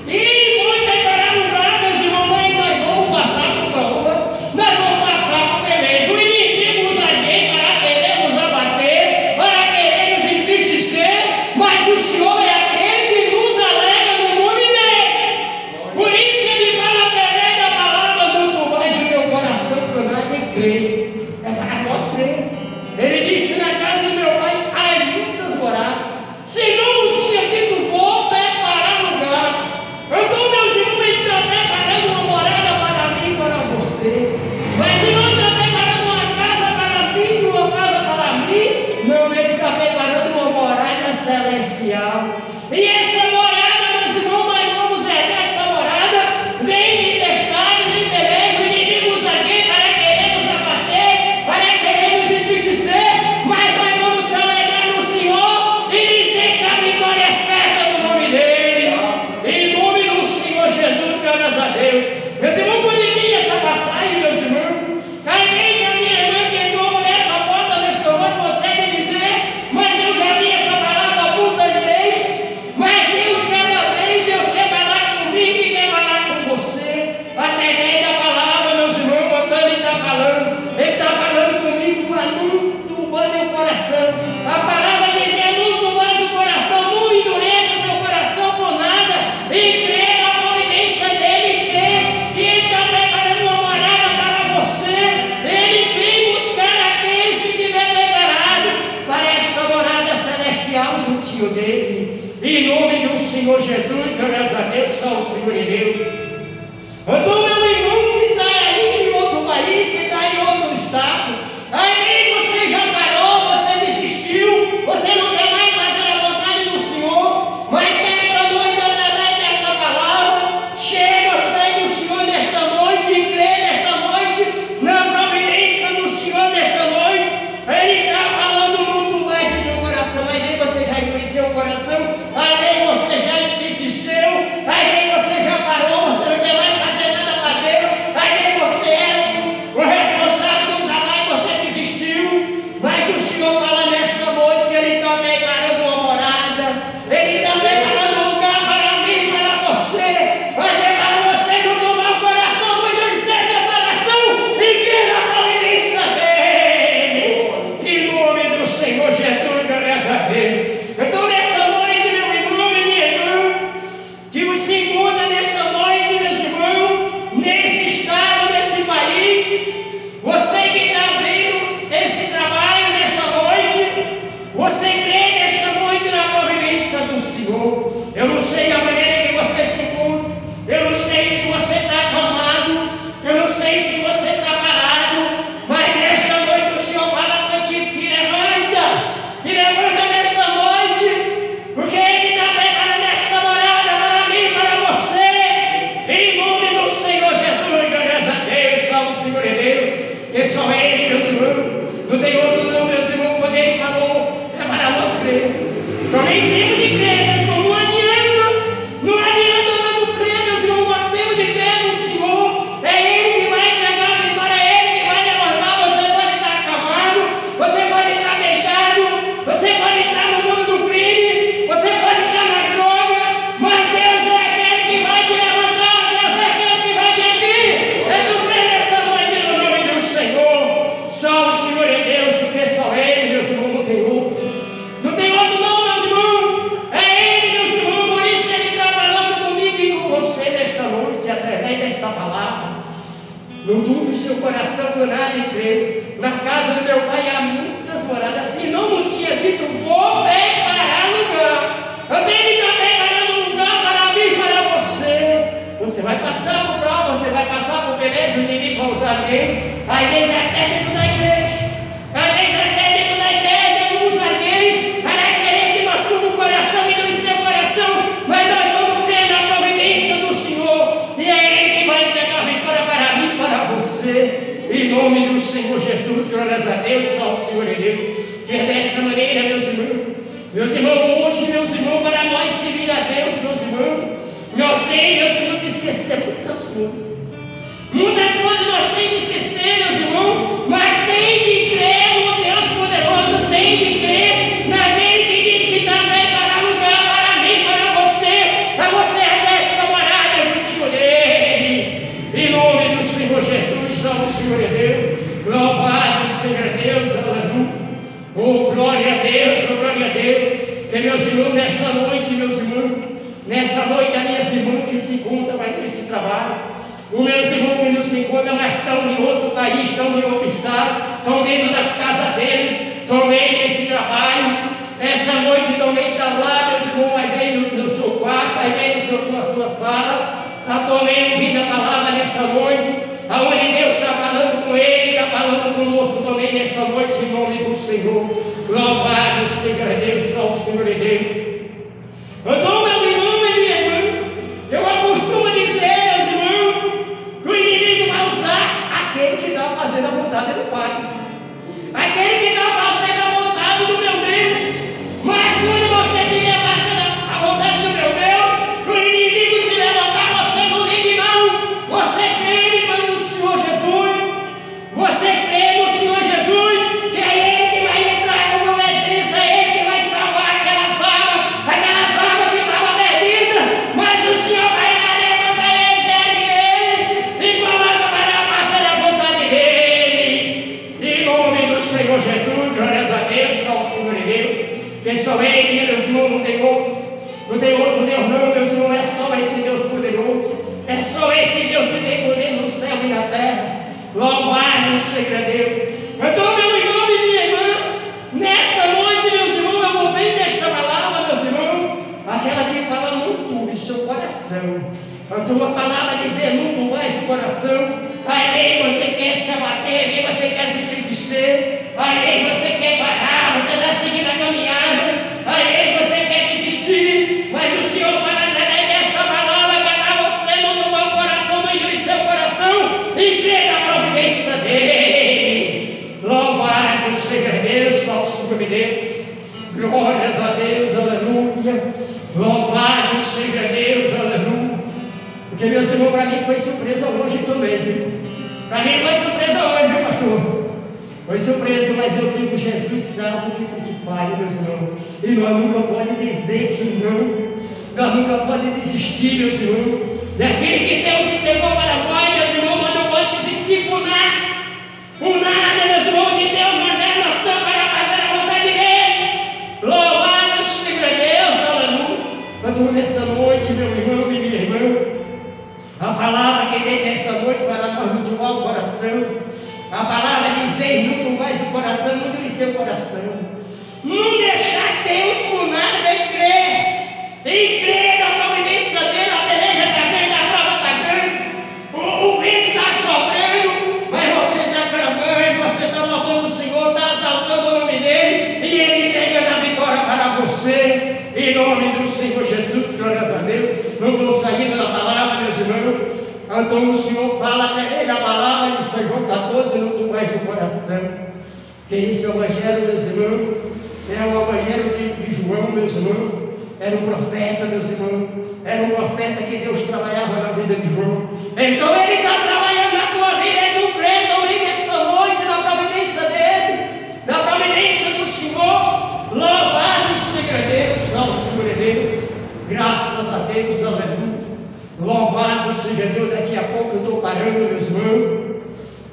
E Ele vai preparar lugar, meus irmãos, mas nós vamos passar por prova, nós vamos passar por peleja. O inimigo usa alguém para querer nos abater, para querer nos entristecer, mas o Senhor é aquele que nos alega no nome dEle. Por isso Ele fala através da palavra, não turbais o teu coração por nada e crê. É para nós crer. Ele disse, na casa do meu pai há muitas moradas. Senão não tinha dito, vou preparar lugar. Então, meus irmãos, Ele está preparando uma morada para mim e para você. Mas Ele não está preparando uma casa para mim e uma casa para mim. Não, Ele está preparando uma morada celestial. E essa morada, meus irmãos, nós vamos herdar esta morada. Nem tempestade, nem peleja, o inimigo usa alguém para querer nos abater, para querer nos entristecer, mas nós vamos se alegrar no Senhor e dizer que a vitória é certa no nome dEle. Em nome do Senhor Jesus, graças a Deus. Meus irmãos, quando eu li essa passagem, meus irmãos, talvez a minha irmã que entrou nessa porta nesta noite, você de dizer, mas eu já li essa palavra muitas vezes, mas cada vez Deus quer falar comigo e quer falar com você, através da palavra, meus irmãos, quando Ele está falando comigo para não turbar meu coração. A palavra diz, não turbais o coração, não endureça seu coração por nada, e crê na providência dEle, e crê que Ele está preparando uma morada para você. Ele vem buscar aqueles que estiver preparado para esta morada celestial juntinho dEle. Em nome do Senhor Jesus, graças a Deus, só o Senhor e Deus. Então, meu irmão que está aí em outro país, que está em outro estado, aí você já parou, você desistiu, você não quer mais fazer a vontade do Senhor, mas nesta noite, através desta palavra, chega aos pés do Senhor nesta noite e crê nesta noite na providência do Senhor nesta noite. Ele está falando muito mais do teu coração, aí nem você já endureceu o coração, aí nem você já entristeceu, aí nem você já parou, você não quer mais fazer nada para Deus, aí nem você era o responsável do trabalho, você desistiu, mas o Senhor fala nesta noite que Ele está preparando uma morada, Ele está preparando um lugar para mim, para você, mas é para você não tomar o coração, não endurecer seu coração e crer na providência dEle. Em nome do Senhor Jesus, graças a Deus. Então, nessa noite, meu irmão e minha irmã, que você encontra nesta noite, meus irmãos, nesse estado, nesse país, você que está vendo esse trabalho nesta noite, você crê nesta noite na providência do Senhor. Eu não sei a maneira que você se encontra, eu não sei se você está acalmado, eu não sei se você está parado, mas nesta noite o Senhor fala contigo, te levanta nesta noite, porque Ele está preparando esta morada para mim e para você. Em nome do Senhor Jesus, graças a Deus, salve o Senhor e Deus. que só Ele, meus irmãos. Não tem outro não, meus irmãos, quando Ele falou, é para nós crer. Então nem temos de crer, meus irmãos, não adianta nós não crer, meus irmãos, nós temos de crer no Senhor. É Ele que vai entregar a vitória, é Ele que vai levantar. Você pode estar acamado, você pode estar deitado, você pode estar no mundo do crime, você pode estar na droga, mas Deus é aquele que vai te levantar, Deus é aquele que vai te erguer. É tu crer nesta noite no nome do Senhor. Só o Senhor é Deus, porque só Ele, meus irmãos, não tem outro. Não tem outro não, meus irmãos. É Ele, meus irmãos, por isso Ele está falando comigo e com você nesta noite, através desta palavra. Não dure o seu coração por nada e crê. Na casa do meu pai há muitas moradas, senão não tinha dito, vou preparar lugar. Eu tenho que estar preparando lugar para mim, para você. Você vai passar por prova, você vai passar por beleza, o inimigo vai usar alguém. A igreja até dentro da igreja. A igreja até dentro da igreja usa alguém para querer que nós tudo o coração e no seu coração. Mas nós vamos crer na providência do Senhor. E é Ele que vai entregar a vitória para mim, para você. Em nome do Senhor Jesus, glórias a Deus, só o Senhor é Deus. Que é dessa maneira, meus irmãos. Meus irmãos, hoje, meus irmãos, para nós servir a Deus, meus irmãos, nós temos, meus irmãos, que esquecer muitas coisas. Muitas coisas nós temos que esquecer, meus irmãos, mas tem de crer no Deus poderoso, tem de crer naquele que disse que também para lugar para mim, para você é desta morada juntinho dele. Em nome do Senhor Jesus, só o Senhor é Deus. Louvado seja Deus, aleluia. Oh, glória a Deus, oh, glória a Deus. Que meus irmãos, nesta noite, meus irmãos, nessa noite, as minhas irmãs que se encontram mais neste trabalho, os meus irmãos que não se encontram, mas estão em outro país, estão em outro estado, estão dentro das casas dele, também nesse trabalho. Essa noite também está lá, meus irmãos, vai bem no seu quarto, vai bem na sua sala, está também ouvindo a palavra nesta noite, aonde Deus está falando com ele, está falando conosco também nesta noite, em nome do Senhor. Louvado seja Deus, só o Senhor é Deus. Então, meu irmão e minha irmã, eu costumo dizer, meus irmãos, que o inimigo vai usar aquele que está fazendo a vontade do Pai, aquele que está fazendo a vontade do meu Deus. Mas quando você vier fazendo a vontade do meu Deus, que o inimigo se levantar, você não ligue não. Você crê no Senhor Jesus, você crê no Senhor Jesus, que é Ele que vai entrar como providência, é Ele que vai salvar aquelas almas que estavam perdidas, mas o Senhor vai lá levantar ele, e coloca para fazer a vontade dele. Em nome do Senhor Jesus, glórias a Deus, só o Senhor é Deus, que só Ele, meus irmãos, não tem outro Deus não, meus irmãos, é só esse Deus poderoso, é só esse Deus que tem poder no céu e na terra. Louvado seja Deus. Então, meu irmão e minha irmã, nessa noite, meus irmãos, eu vou bem desta palavra, meus irmãos, aquela que fala muito o seu coração. Então, a palavra dizer muito mais o coração. Aí você quer se abater, aí você quer se entristecer, aí você quer parar, você está seguindo a caminhada, aí você quer desistir, mas o Senhor fala através desta palavra que é para você não tomar o coração, não endurecer seu coração e crer na providência dele. Louvado seja Deus, só o Senhor Deus. Glórias a Deus, aleluia. Louvado seja Deus, aleluia. Porque, meus irmãos, para mim foi surpresa hoje também, viu? Para mim foi surpresa hoje, viu, pastor? Foi surpresa, mas eu digo, Jesus sabe o que faz, meus irmãos. E nós nunca podemos dizer que não. Nós nunca podemos desistir, meus irmãos. Daquele que Deus entregou para nós, meus irmãos, nós não podemos desistir por nada. Por nada, meus irmãos, de Deus, mas nós estamos para fazer a vontade dele. Louvado seja Deus, aleluia. Então, nessa noite, meu irmão e minha irmã, a palavra que vem nesta noite para nós motivar o coração, a palavra dizer muito mais o coração, não endurecer o coração, não deixar Deus por nada e crer na providência dele. A beleza está grande, a prova está grande, o vento está soprando, mas você está clamando, você está louvando o Senhor, está exaltando o nome dele e ele entregando a vitória para você. Em nome do Senhor Jesus, glórias a Deus. Não estou saindo da palavra, meus irmãos. Então o Senhor fala através da palavra de São João 14, não tu mais o coração. Que esse é o Evangelho, meus irmãos. É o Evangelho de João, meus irmãos. Era um profeta, meus irmãos. Era um profeta que Deus trabalhava na vida de João. Então Ele está trabalhando na tua vida. Ele não crê também nesta noite na providência dEle, na providência do Senhor. Louvado seja Deus, ao Senhor Deus. Graças a Deus, aleluia. Louvado seja Deus. Daqui a pouco eu estou parando, meus irmãos.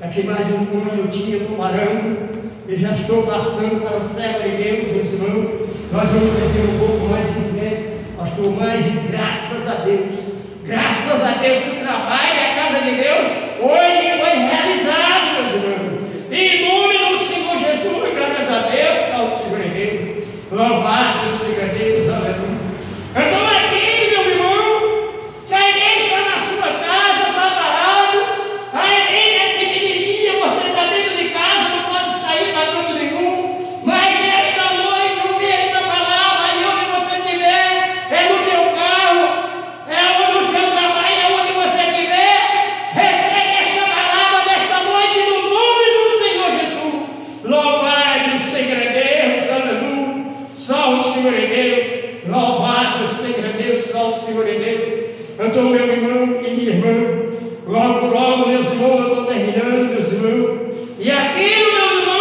Daqui mais um minutinho eu estou parando. E já estou passando para o céu de Deus, meus irmãos. Nós vamos perder um pouco mais de tempo. Pastor, mas graças a Deus que o trabalho da casa de Deus hoje foi realizado, meus irmãos. Em nome do Senhor Jesus, graças a Deus, ao Senhor de Deus. Louvado seja Deus, aleluia. Então aqui, meu irmão, que a igreja está na sua casa, está parado, a igreja é pequenininha, você está dentro de casa, não pode sair para canto nenhum, mas nesta noite, ouvir esta palavra, aí onde você estiver, é no teu carro, é no seu trabalho, é onde você estiver, recebe esta palavra nesta noite, no nome do Senhor Jesus. Louvado seja Deus, aleluia, só o Senhor é Deus. Louvado seja Deus, só o Senhor é Deus. Então, meu irmão e minha irmã, logo, meus irmãos, eu estou terminando, meus irmãos. E aquilo, meu irmão,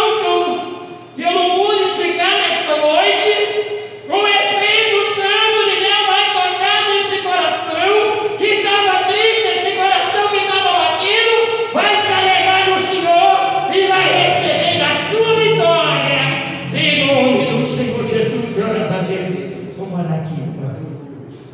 que eu não pude explicar nesta noite, o Espírito Santo de Deus vai tocar nesse coração que estava triste, esse coração que estava batido, vai se alegrar no Senhor e vai receber a sua vitória. Em nome do Senhor Jesus, glórias a Deus. Vamos orar aqui, Pai.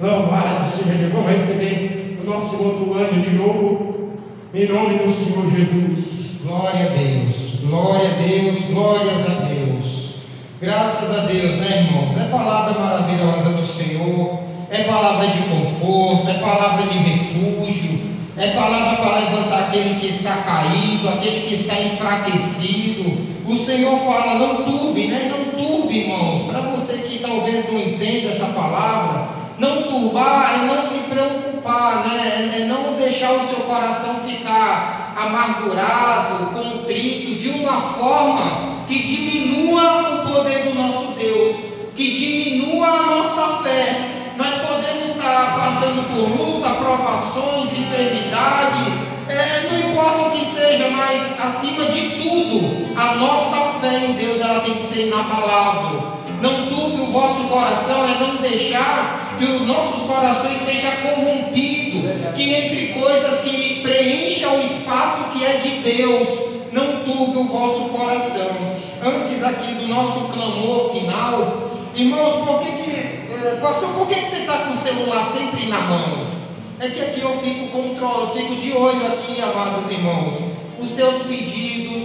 Louvado seja Deus. Vamos receber o nosso outro ano de novo, em nome do Senhor Jesus. Glória a Deus, glória a Deus, glórias a Deus. Graças a Deus, né, irmãos? É palavra maravilhosa do Senhor, é palavra de conforto, é palavra de refúgio, é palavra para levantar aquele que está caído, aquele que está enfraquecido. O Senhor fala, não turbe, né? Não turbe, irmãos. Para você que talvez não entenda essa palavra, não turbar é não se preocupar, né? É não deixar o seu coração ficar amargurado, contrito, de uma forma que diminua o poder do nosso Deus, que diminua a nossa fé. Nós podemos estar passando por luta, provações, enfermidade, não importa o que seja, mas acima de tudo, a nossa fé em Deus ela tem que ser inabalável. Não turbe o vosso coração, é não deixar que os nossos corações sejam corrompidos, que entre coisas que preencham o espaço que é de Deus. Não turbe o vosso coração. Antes aqui do nosso clamor final, irmãos, pastor, por que você está com o celular sempre na mão? É que aqui eu fico de olho aqui, amados irmãos, os seus pedidos,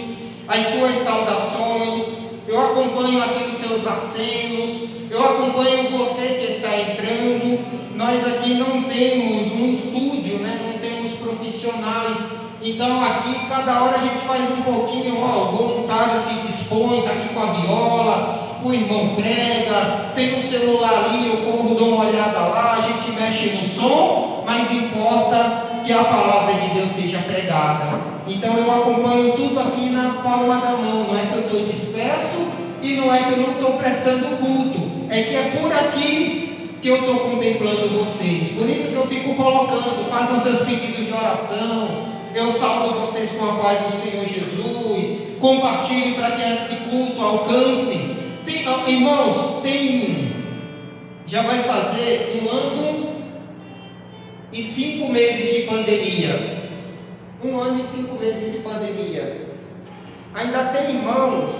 as suas saudações, eu acompanho aqui os seus acenos, eu acompanho você que está entrando. Nós aqui não temos um estúdio, né? Não temos profissionais, então aqui cada hora a gente faz um pouquinho, o voluntário se dispõe, está aqui com a viola, o irmão prega, tem um celular ali, eu corro, dou uma olhada lá, a gente mexe no som, mas importa que a palavra de Deus seja pregada. Então eu acompanho tudo aqui na palma da mão, não é que eu estou disperso e não é que eu não estou prestando culto, é que é por aqui que eu estou contemplando vocês. Por isso que eu fico colocando, façam seus pedidos de oração, eu saúdo vocês com a paz do Senhor Jesus, compartilhe para que este culto alcance. Irmãos, já vai fazer 1 ano e 5 meses de pandemia. 1 ano e 5 meses de pandemia. Ainda tem irmãos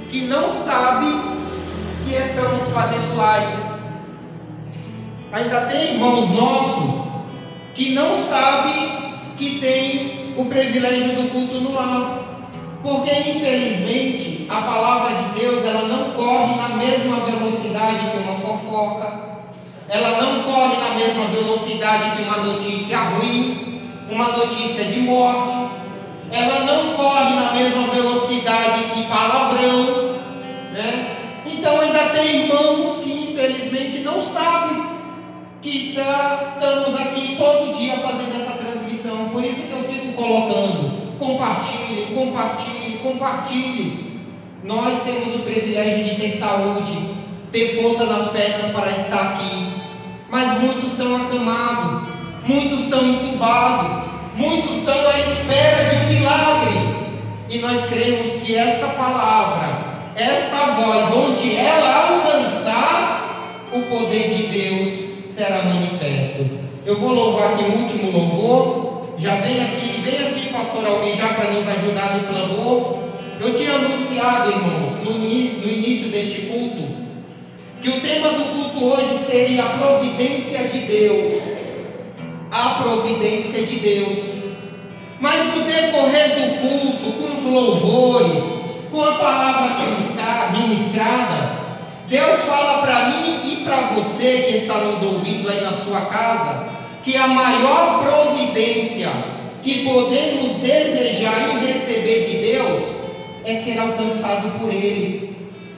que não sabem que estamos fazendo live. Ainda tem irmãos nossos que não sabem que tem o privilégio do culto no lar. Porque infelizmente a palavra de Deus ela não corre na mesma velocidade que uma fofoca, ela não corre na mesma velocidade que uma notícia ruim, uma notícia de morte, ela não corre na mesma velocidade que palavrão, né? Então ainda tem irmãos que infelizmente não sabem que estamos aqui todo dia fazendo essa transmissão. Por isso que eu fico colocando: compartilhe, compartilhe, compartilhe. Nós temos o privilégio de ter saúde, ter força nas pernas para estar aqui, mas muitos estão acamados, muitos estão entubados, muitos estão à espera de um milagre. E nós cremos que esta palavra, esta voz, onde ela alcançar, o poder de Deus será manifesto. Eu vou louvar aqui o último louvor. Já vem aqui, pastor Almir, já para nos ajudar no clamor. Eu tinha anunciado, irmãos, no início deste culto, que o tema do culto hoje seria a providência de Deus. A providência de Deus. Mas no decorrer do culto, com os louvores, com a palavra ministrada, Deus fala para mim e para você que está nos ouvindo aí na sua casa, que a maior providência que podemos desejar e receber de Deus é ser alcançado por Ele,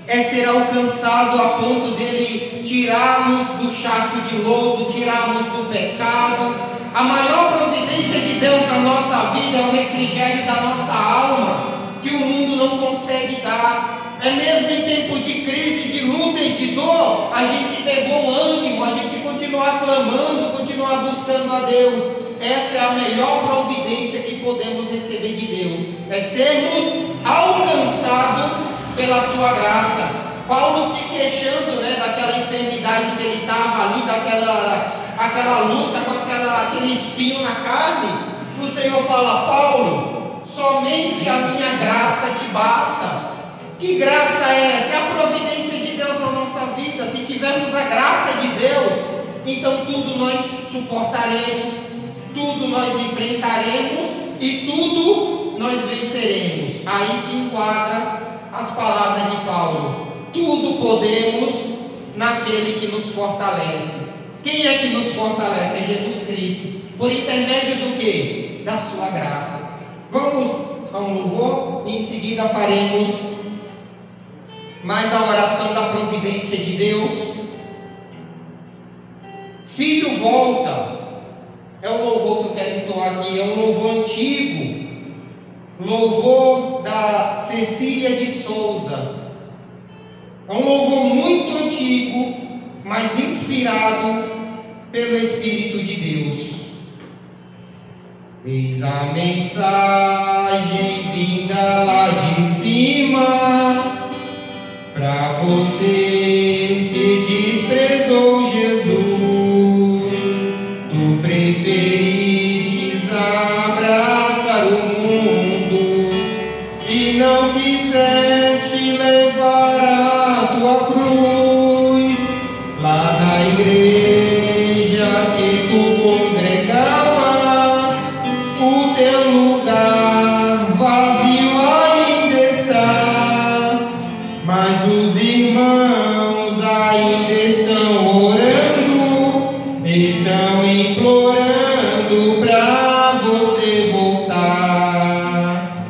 é ser alcançado a ponto dele tirar-nos do charco de lodo, tirar-nos do pecado. A maior providência de Deus na nossa vida é o refrigério da nossa alma, que o mundo não consegue dar. É mesmo em tempo de crise, de luta e de dor, a gente ter bom ânimo, a gente continuar clamando, continuar buscando a Deus. Essa é a melhor providência que podemos receber de Deus, é sermos alcançados pela sua graça. Paulo se queixando, daquela enfermidade que ele estava ali, aquela luta com aquele espinho na carne. O Senhor fala: Paulo, somente a minha graça te basta. Que graça é essa? É a providência de Deus na nossa vida. Se tivermos a graça de Deus, então tudo nós suportaremos, tudo nós enfrentaremos e tudo nós venceremos. Aí se enquadra as palavras de Paulo: tudo podemos naquele que nos fortalece. Quem é que nos fortalece? É Jesus Cristo. Por intermédio do quê? Da sua graça. Vamos a um louvor e em seguida faremos mais a oração da providência de Deus. Filho, volta. É o louvor que eu quero entoar aqui. É um louvor antigo, louvor da Cecília de Souza. É um louvor muito antigo, mas inspirado pelo Espírito de Deus. Eis a mensagem vinda lá de cima, para você que desprezou Jesus. Tu preferistes abraçar o mundo e não quiseste levar a tua cruz. Lá na igreja que tu congregavas, o teu lugar vazio ainda está, mas os irmãos ainda estão orando, estão implorando para você voltar.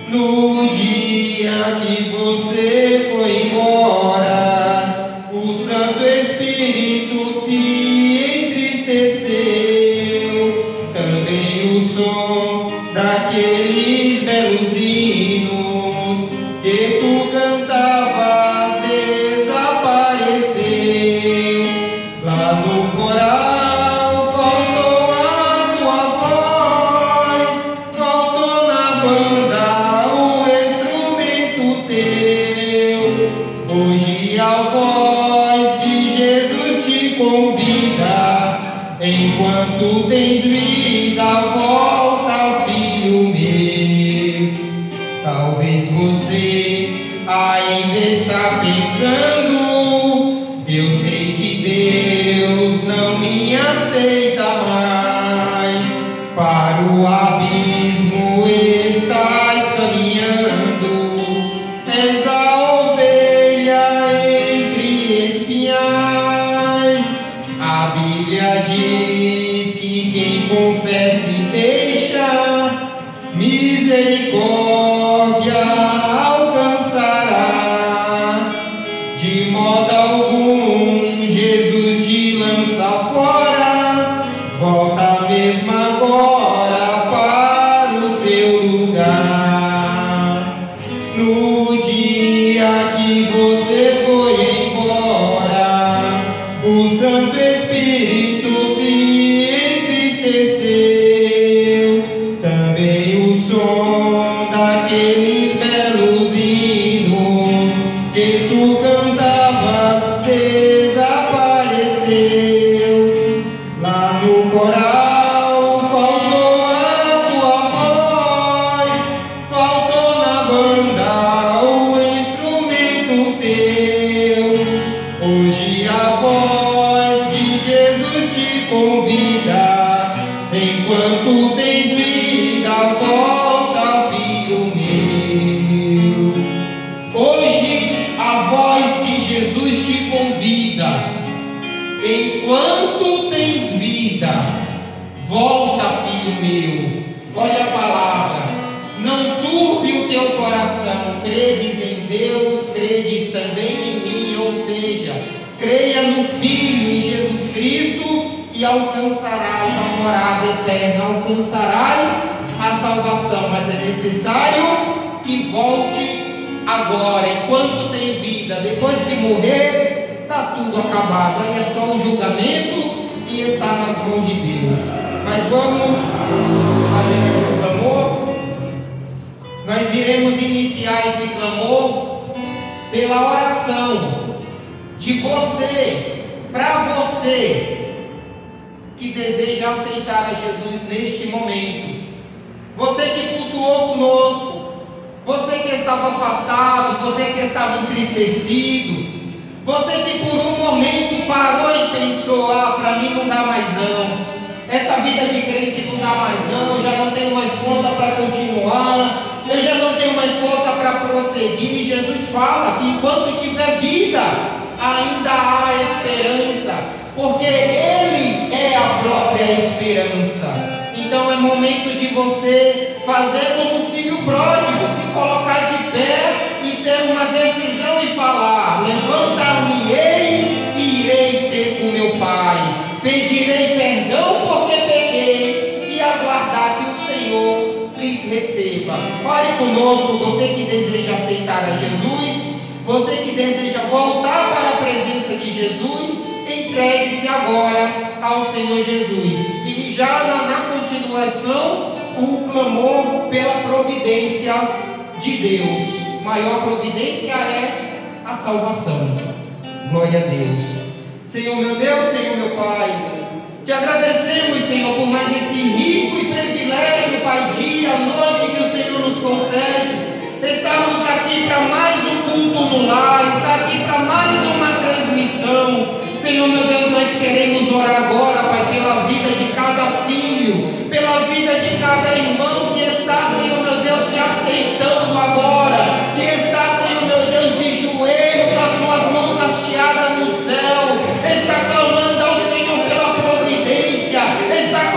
No dia que você foi embora, o Santo Espírito se entristeceu. Também o som daqueles belos hinos que tu cantavas desapareceu. Lá no coral faltou a tua voz, faltou na banda o instrumento teu. Hoje a voz de Jesus te convida: enquanto tens vida, volta, filho meu. Talvez você ainda está pensando: eu sei que Deus não me aceita mais. Para o abismo estás caminhando, és a ovelha entre espinhais. A Bíblia diz que quem confessa e deixa, misericórdia alcançará. De mesmo agora para o seu lugar. No dia que você foi embora, o Santo Espírito se entristeceu. Também o som daqueles belos hinos que tu cantavas desapareceu. Lá no coral faltou a tua voz, faltou na banda o instrumento teu. Hoje a voz de Jesus te convida, enquanto tens vida, volta, filho meu. Hoje a voz de Jesus te convida, enquanto tens vida, volta, filho meu. Olha a palavra: não turbe o teu coração, credes em Deus, credes também em mim. Ou seja, creia no Filho, em Jesus Cristo, e alcançarás a morada eterna, alcançarás a salvação. Mas é necessário que volte agora, enquanto tem vida. Depois de morrer, está tudo acabado, aí é só o julgamento e está nas mãos de Deus. Mas vamos fazer esse clamor. Nós iremos iniciar esse clamor pela oração de você, para você que deseja aceitar a Jesus neste momento. Você que cultuou conosco, você que estava afastado, você que estava entristecido, você que por um momento parou e pensou: ah, para mim não dá mais não, essa vida de crente não dá mais não, eu já não tenho mais força para continuar, eu já não tenho mais força para prosseguir. E Jesus fala que enquanto tiver vida, ainda há esperança, porque Ele é a própria esperança. Então é momento de você fazer como o filho pródigo, se colocar de pé e ter uma decisão e falar: levantar-me-ei e irei ter com meu Pai, pedirei perdão porque pequei e aguardar que o Senhor lhes receba. Ore conosco, você que deseja aceitar a Jesus, você que deseja voltar para a presença de Jesus, entregue-se agora ao Senhor Jesus. E já na continuação, o clamor pela providência de Deus. Maior providência é a salvação. Glória a Deus. Senhor meu Deus, Senhor meu Pai, te agradecemos, Senhor, por mais esse rico e privilégio, Pai, dia, noite que o Senhor nos concede. Estamos aqui para mais um culto no lar, está aqui para mais uma transmissão. Senhor meu Deus, nós queremos orar agora, Pai, pela vida de cada filho, pela vida de cada irmão que está, Senhor meu Deus, te aceitando agora, que está, Senhor meu Deus, de joelho, com as suas mãos hasteadas no céu, está clamando ao Senhor pela providência, está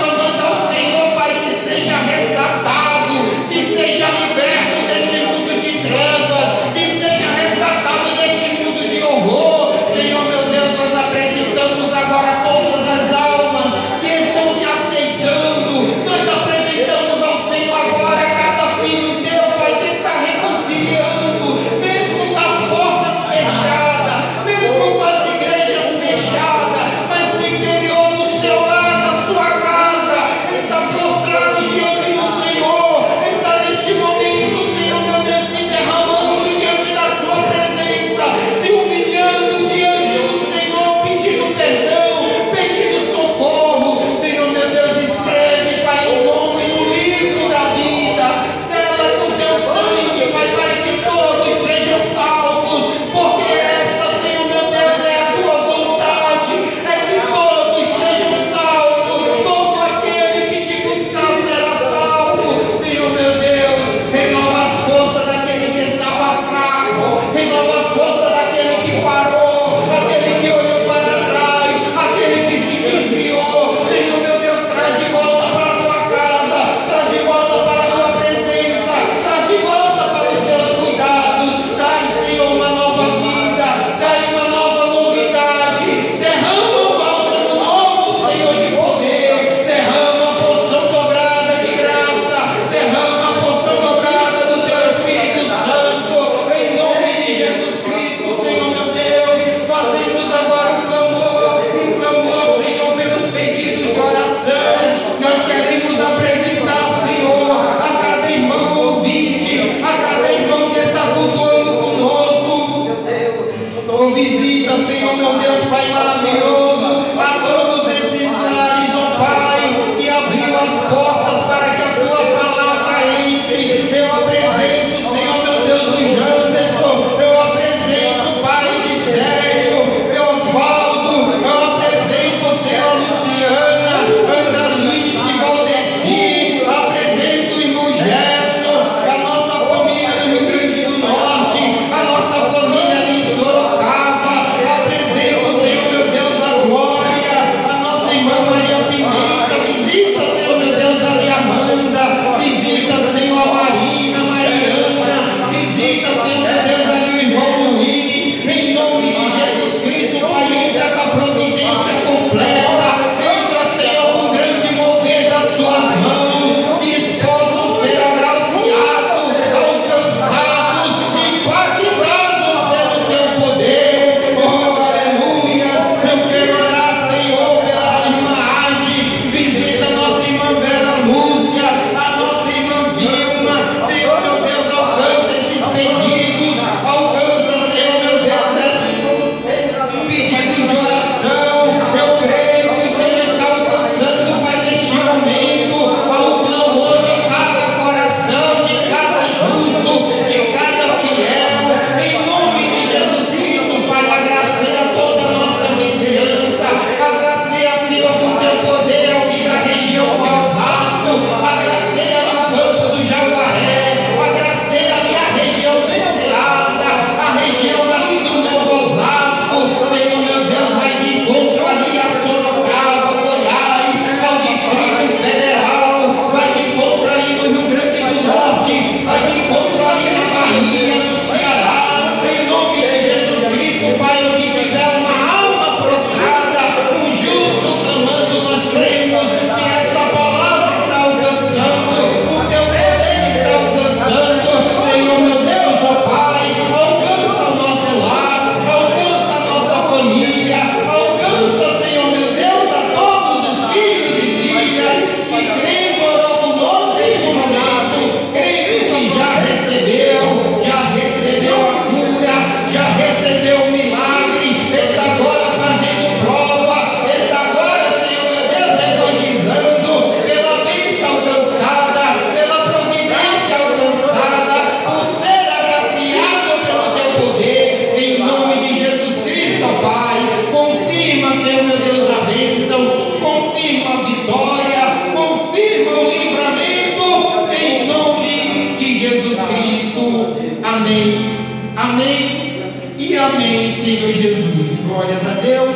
Amém e amém, Senhor Jesus. Glórias a Deus.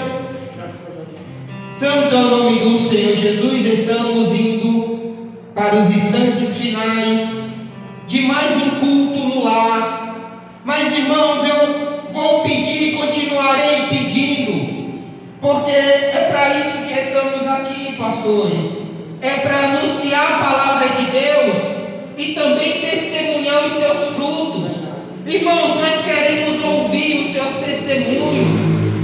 Santo é o nome do Senhor Jesus. Estamos indo para os instantes finais de mais um culto no lar. Mas, irmãos, eu vou pedir e continuarei pedindo, porque é para isso que estamos aqui, pastores. É para anunciar a palavra de Deus e também testemunhar os seus frutos. Irmãos, nós queremos ouvir os seus testemunhos.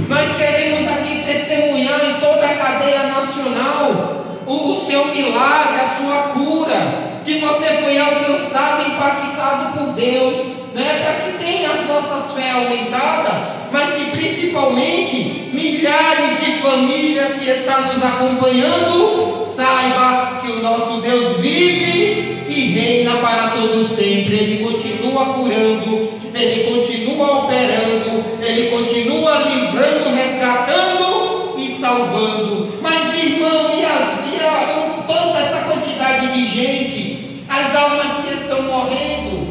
Nós queremos aqui testemunhar em toda a cadeia nacional o seu milagre, a sua cura, que você foi alcançado, impactado por Deus, né? Para que tenha as nossas fé aumentada, mas que principalmente milhares de famílias que estão nos acompanhando saiba que o nosso Deus vive e reina para todo sempre. Ele continua curando, Ele continua operando, Ele continua livrando, resgatando e salvando. Mas, irmão, tanta essa quantidade de gente, as almas que estão morrendo,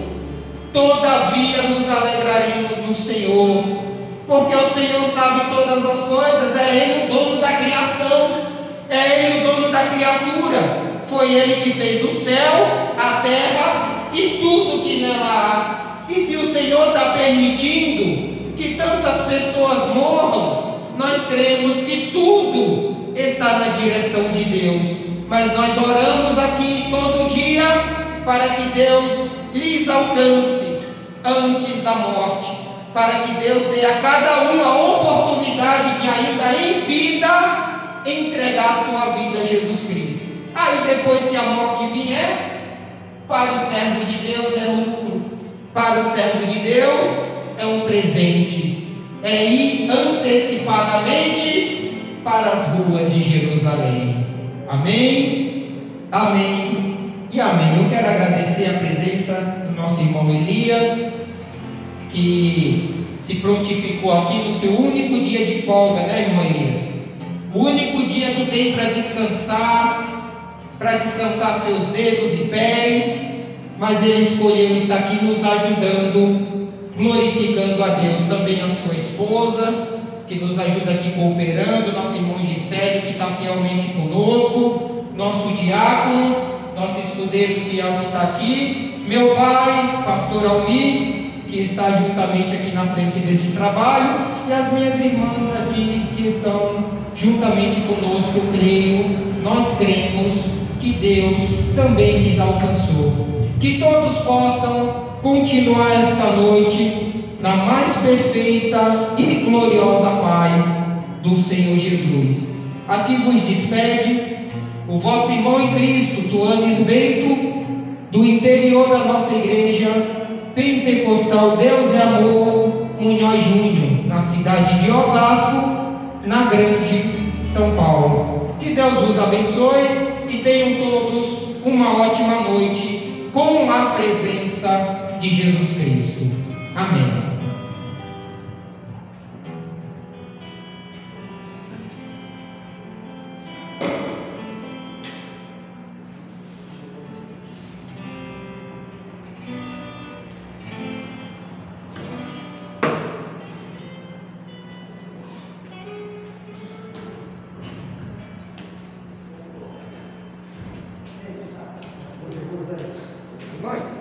todavia nos alegraremos no Senhor, porque o Senhor sabe todas as coisas. É Ele o dono da criação, é Ele o dono da criatura. Foi Ele que fez o céu, a terra e tudo que nela há. E se o Senhor está permitindo que tantas pessoas morram, nós cremos que tudo está na direção de Deus. Mas nós oramos aqui todo dia para que Deus lhes alcance antes da morte, para que Deus dê a cada um a oportunidade de ainda em vida entregar sua vida a Jesus Cristo. Aí depois, se a morte vier, para o servo de Deus é lucro, para o servo de Deus é um presente, é ir antecipadamente para as ruas de Jerusalém. Amém, amém e amém. Eu quero agradecer a presença do nosso irmão Elias, que se prontificou aqui no seu único dia de folga, né, irmão Elias? O único dia que tem para descansar seus dedos e pés, mas ele escolheu estar aqui nos ajudando, glorificando a Deus. Também a sua esposa, que nos ajuda aqui cooperando, nosso irmão Gisele, que está fielmente conosco, nosso diácono, nosso escudeiro fiel que está aqui, meu pai, pastor Almi, que está juntamente aqui na frente deste trabalho, e as minhas irmãs aqui que estão juntamente conosco. Eu creio, nós cremos que Deus também lhes alcançou. Que todos possam continuar esta noite na mais perfeita e gloriosa paz do Senhor Jesus. Aqui vos despede o vosso irmão em Cristo, Tuanes Bento, do interior da nossa igreja pentecostal Deus é Amor, Munhoz Júnior, na cidade de Osasco, na Grande São Paulo. Que Deus vos abençoe e tenham todos uma ótima noite com a presença de Jesus Cristo. Amém. Nós